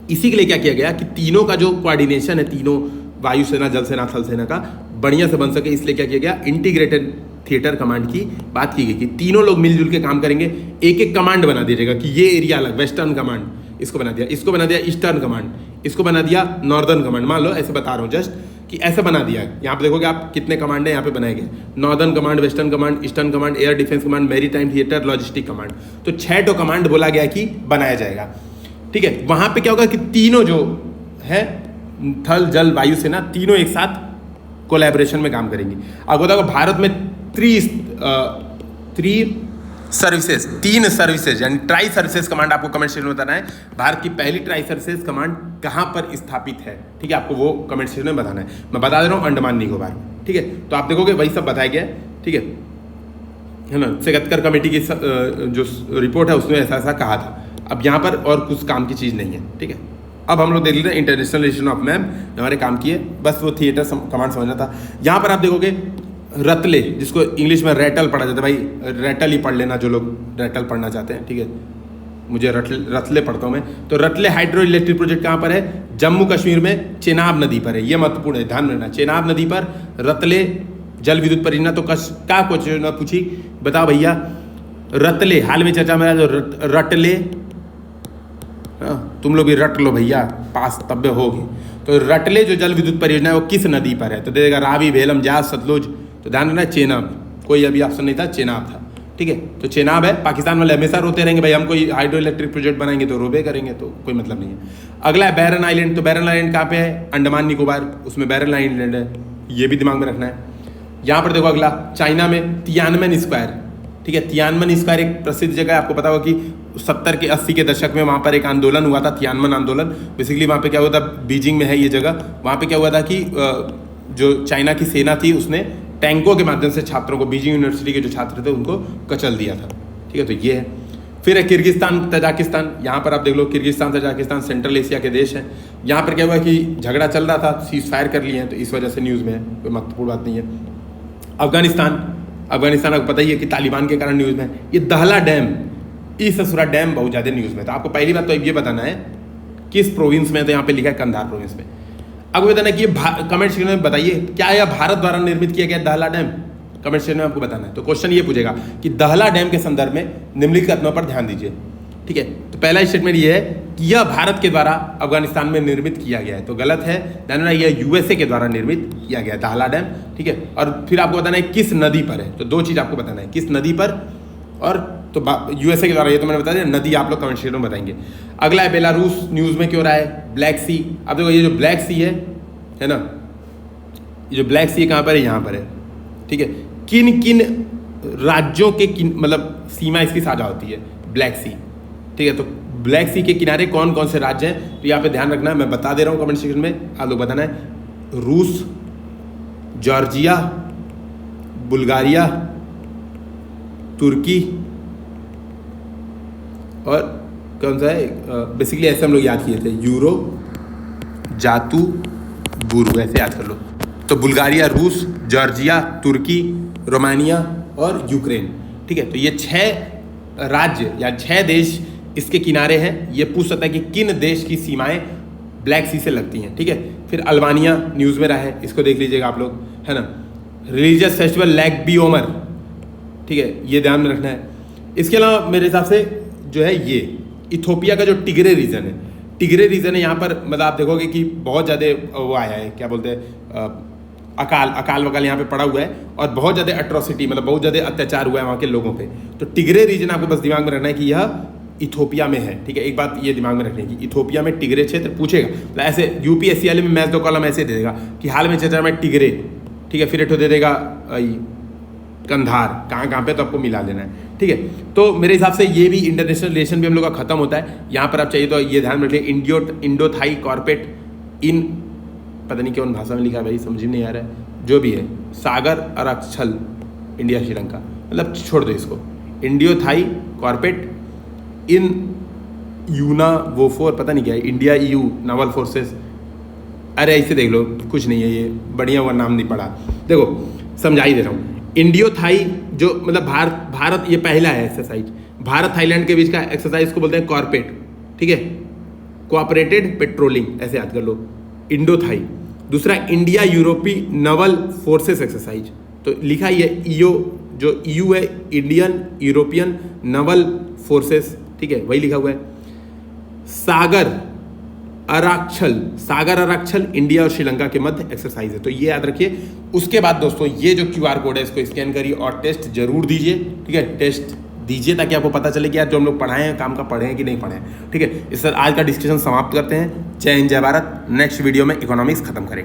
इसी के लिए क्या किया गया कि तीनों का जो कोऑर्डिनेशन है, तीनों वायुसेना जल सेना थल सेना का बढ़िया से बन सके, इसलिए क्या किया गया, इंटीग्रेटेड थिएटर कमांड की बात की गई कि तीनों लोग मिलजुल के काम करेंगे, एक एक कमांड बना दीजिएगा कि ये एरिया अलग, वेस्टर्न कमांड इसको बना दिया, इसको बना दिया ईस्टर्न कमांड, इसको बना दिया नॉर्दर्न कमांड, मान लो ऐसे बता रहा हूँ जस्ट कि ऐसे बना दिया। यहाँ पे देखोगे आप कितने कमांड है यहाँ पे बनाए गए, northern command, western command, eastern command, air defence command, maritime theatre, logistic command, तो 6 ठो कमांड बोला गया कि बनाया जाएगा, ठीक है। वहां पे क्या होगा कि तीनों जो है थल जल वायु सेना तीनों एक साथ कोलैबोरेशन में काम करेंगी। अब बताओ भारत में 3 सर्विसेज यानी ट्राई सर्विसेज कमांड आपको कमेंट सेक्शन में बताना है, भारत की पहली ट्राई सर्विसेज कमांड कहां पर स्थापित है, ठीक है, आपको वो कमेंट सेक्शन में बताना है। मैं बता दे रहा हूं अंडमान निकोबार, ठीक है, तो आप देखोगे वही सब बताया गया है, ठीक है ना। सेकत्तर कमेटी की जो रिपोर्ट है उसमें ऐसा ऐसा कहा था। अब यहाँ पर और कुछ काम की चीज़ नहीं है, ठीक है। अब हम लोग देख लेते हैं इंटरनेशनल रिलेशन ऑफ मैप, हमारे काम की है, बस वो थिएटर कमांड समझना था। यहाँ पर आप देखोगे रतले, जिसको इंग्लिश में रैटल पढ़ा जाता है, भाई रैटल ही पढ़ लेना जो लोग रैटल पढ़ना चाहते हैं, ठीक है, मुझे रतले पढ़ता हूँ मैं। तो रतले हाइड्रो इलेक्ट्रिक प्रोजेक्ट कहाँ पर है, जम्मू कश्मीर में चेनाब नदी पर है, ये महत्वपूर्ण है, ध्यान रखना, चेनाब नदी पर रतले जल विद्युत परियोजना। तो क्या क्वेश्चन पूछी, बताओ भैया, रतले हाल में चर्चा में आया, रटले, तुम लोग भी रट लो भैया, पास तब होगी। तो रटले जो जल विद्युत परियोजना है वो किस नदी पर है, तो देगा रावी, भेलम, जाज, सतलुज, तो ध्यान रखना चेनाब, कोई अभी ऑप्शन नहीं था, चेनाब था, ठीक है। तो चेनाब है, पाकिस्तान वाले हमेशा रोते रहेंगे भाई हम कोई हाइड्रो इलेक्ट्रिक प्रोजेक्ट बनाएंगे तो रोबे करेंगे, तो कोई मतलब नहीं है। अगला है बैरन आइलैंड, तो बैरन आइलैंड कहाँ पे है, अंडमान निकोबार, उसमें बैरन आइलैंड है, ये भी दिमाग में रखना है। यहाँ पर देखो अगला चाइना में तियानमेन स्क्वायर, ठीक है, तियानमेन स्क्वायर एक प्रसिद्ध जगह है, आपको पता होगा कि 70 के 80 के दशक में वहाँ पर एक आंदोलन हुआ था, तियानमेन आंदोलन। बेसिकली वहाँ पे क्या हुआ था, बीजिंग में है ये जगह, वहाँ पे क्या हुआ था कि जो चाइना की सेना थी उसने टैंकों के माध्यम से छात्रों को, बीजिंग यूनिवर्सिटी के जो छात्र थे उनको कचल दिया था, ठीक है। तो ये है। फिर है किर्गिस्तान तजाकिस्तान, यहाँ पर आप देख लो किर्गिस्तान तजाकिस्तान सेंट्रल एशिया के देश हैं। यहाँ पर क्या हुआ कि झगड़ा चल रहा था, सीज फायर कर लिए हैं, तो इस वजह से न्यूज़ में है, कोई महत्वपूर्ण बात नहीं है। अफगानिस्तान आपको पता ही है कि तालिबान के कारण न्यूज़ में है। ये दहला डैम, इस ससुरा डैम बहुत ज़्यादा न्यूज़ में था। आपको पहली बात तो ये बताना है किस प्रोविंस में, तो यहाँ पे लिखा है कंधार प्रोविंस में। आपको बताना है कि ये कमेंट सेक्शन में बताइए क्या यह भारत द्वारा निर्मित किया गया दहला डैम, कमेंट सेक्शन में आपको बताना है। तो क्वेश्चन ये पूछेगा कि दहला डैम के संदर्भ में निम्नलिखित कथनों पर ध्यान दीजिए, ठीक है। तो पहला स्टेटमेंट ये है कि यह भारत के द्वारा अफगानिस्तान में निर्मित किया गया है, तो गलत है, ध्यान रखना, यह यूएसए के द्वारा निर्मित किया गया है दहला डैम, ठीक है। और फिर आपको बताना है किस नदी पर है, तो 2 चीज़ आपको बताना है, किस नदी पर और तो यूएसए के द्वारा, ये तो मैंने बता दिया, नदी आप लोग कमेंट सेक्शन में बताएंगे। अगला है बेलारूस, न्यूज़ में क्यों रहा है? ब्लैक सी। अब देखो ये जो ब्लैक सी है ना, ये जो ब्लैक सी कहाँ पर है? यहाँ पर है, ठीक है। किन किन राज्यों के किन मतलब सीमा इसकी साझा होती है? ब्लैक सी, ठीक है। तो ब्लैक सी के किनारे कौन कौन से राज्य हैं, तो यहाँ पे ध्यान रखना है, मैं बता दे रहा हूँ कमेंट सेक्शन में, आप लोग बताना है। रूस, जॉर्जिया, बुल्गारिया, तुर्की और कौन सा है, बेसिकली ऐसे हम लोग याद किए थे, यूरो, जातू, बुरू, ऐसे याद कर लो। तो बुल्गारिया, रूस, जॉर्जिया, तुर्की, रोमानिया और यूक्रेन, ठीक है। तो ये 6 राज्य या 6 देश इसके किनारे हैं। ये पूछ सकता है कि किन देश की सीमाएं ब्लैक सी से लगती हैं, ठीक है। फिर अल्बानिया न्यूज़ में रहा है, इसको देख लीजिएगा आप लोग, है ना। Religious festival Lag B'Omer, ठीक है, ये ध्यान में रखना है। इसके अलावा मेरे हिसाब से जो है ये इथोपिया का जो टिग्रे रीजन है, टिग्रे रीजन है, यहाँ पर मतलब आप देखोगे कि बहुत ज़्यादा वो आया है, क्या बोलते हैं, अकाल वकाल यहाँ पे पड़ा हुआ है और बहुत ज़्यादा एट्रोसिटी मतलब बहुत ज़्यादा अत्याचार हुआ है वहाँ के लोगों पे। तो टिग्रे रीजन आपको बस दिमाग में रखना है कि यह इथोपिया में है, ठीक है। एक बात ये दिमाग में रखनी है कि इथोपिया में टिग्रे क्षेत्र पूछेगा, मतलब ऐसे यूपीएससी वाले में मैच 2 कॉलम ऐसे दे देगा कि हाल में चर्चा में टिग्रे, ठीक है। फिर एक दे देगा कंधार, कहाँ पे, तो आपको मिला लेना है, ठीक है। तो मेरे हिसाब से ये भी इंटरनेशनल रिलेशन भी हम लोग का खत्म होता है। यहाँ पर आप चाहिए तो ये ध्यान रखिए, इंडो थाई कॉर्पोरेट इन, पता नहीं कौन भाषा में लिखा है भाई, समझ में नहीं आ रहा है, जो भी है, सागर अराक्षल इंडिया श्रीलंका, मतलब छोड़ दो इसको। इंडियो थाई कॉर्पोरेट इन यूना वोफोर, पता नहीं क्या है, इंडिया EU नावल फोर्सेस, अरे ऐसे देख लो, कुछ नहीं है, ये बढ़िया हुआ नाम नहीं पड़ा। देखो समझा ही दे रहा हूँ। इंडियो थाई जो मतलब भारत ये पहला है एक्सरसाइज, भारत थाईलैंड के बीच का एक्सरसाइज को बोलते हैं कॉर्पेट, ठीक है, कोऑपरेटेड पेट्रोलिंग, ऐसे याद कर लो, इंडो थाई। दूसरा इंडिया यूरोपी नवल फोर्सेस एक्सरसाइज, तो लिखा ही है ईओ, जो EU है इंडियन यूरोपियन नवल फोर्सेस, ठीक है, वही लिखा हुआ है। सागर अराक्षल इंडिया और श्रीलंका के मध्य एक्सरसाइज है, तो ये याद रखिए। उसके बाद दोस्तों ये जो QR कोड है इसको स्कैन करिए और टेस्ट जरूर दीजिए, ठीक है, टेस्ट दीजिए ताकि आपको पता चले कि यार जो हम लोग पढ़ाए हैं काम का पढ़े हैं कि नहीं पढ़े हैं, ठीक है। इस सर आज का डिस्कशन समाप्त करते हैं। जय हिंद, जय भारत। नेक्स्ट वीडियो में इकोनॉमिक्स खत्म करेंगे।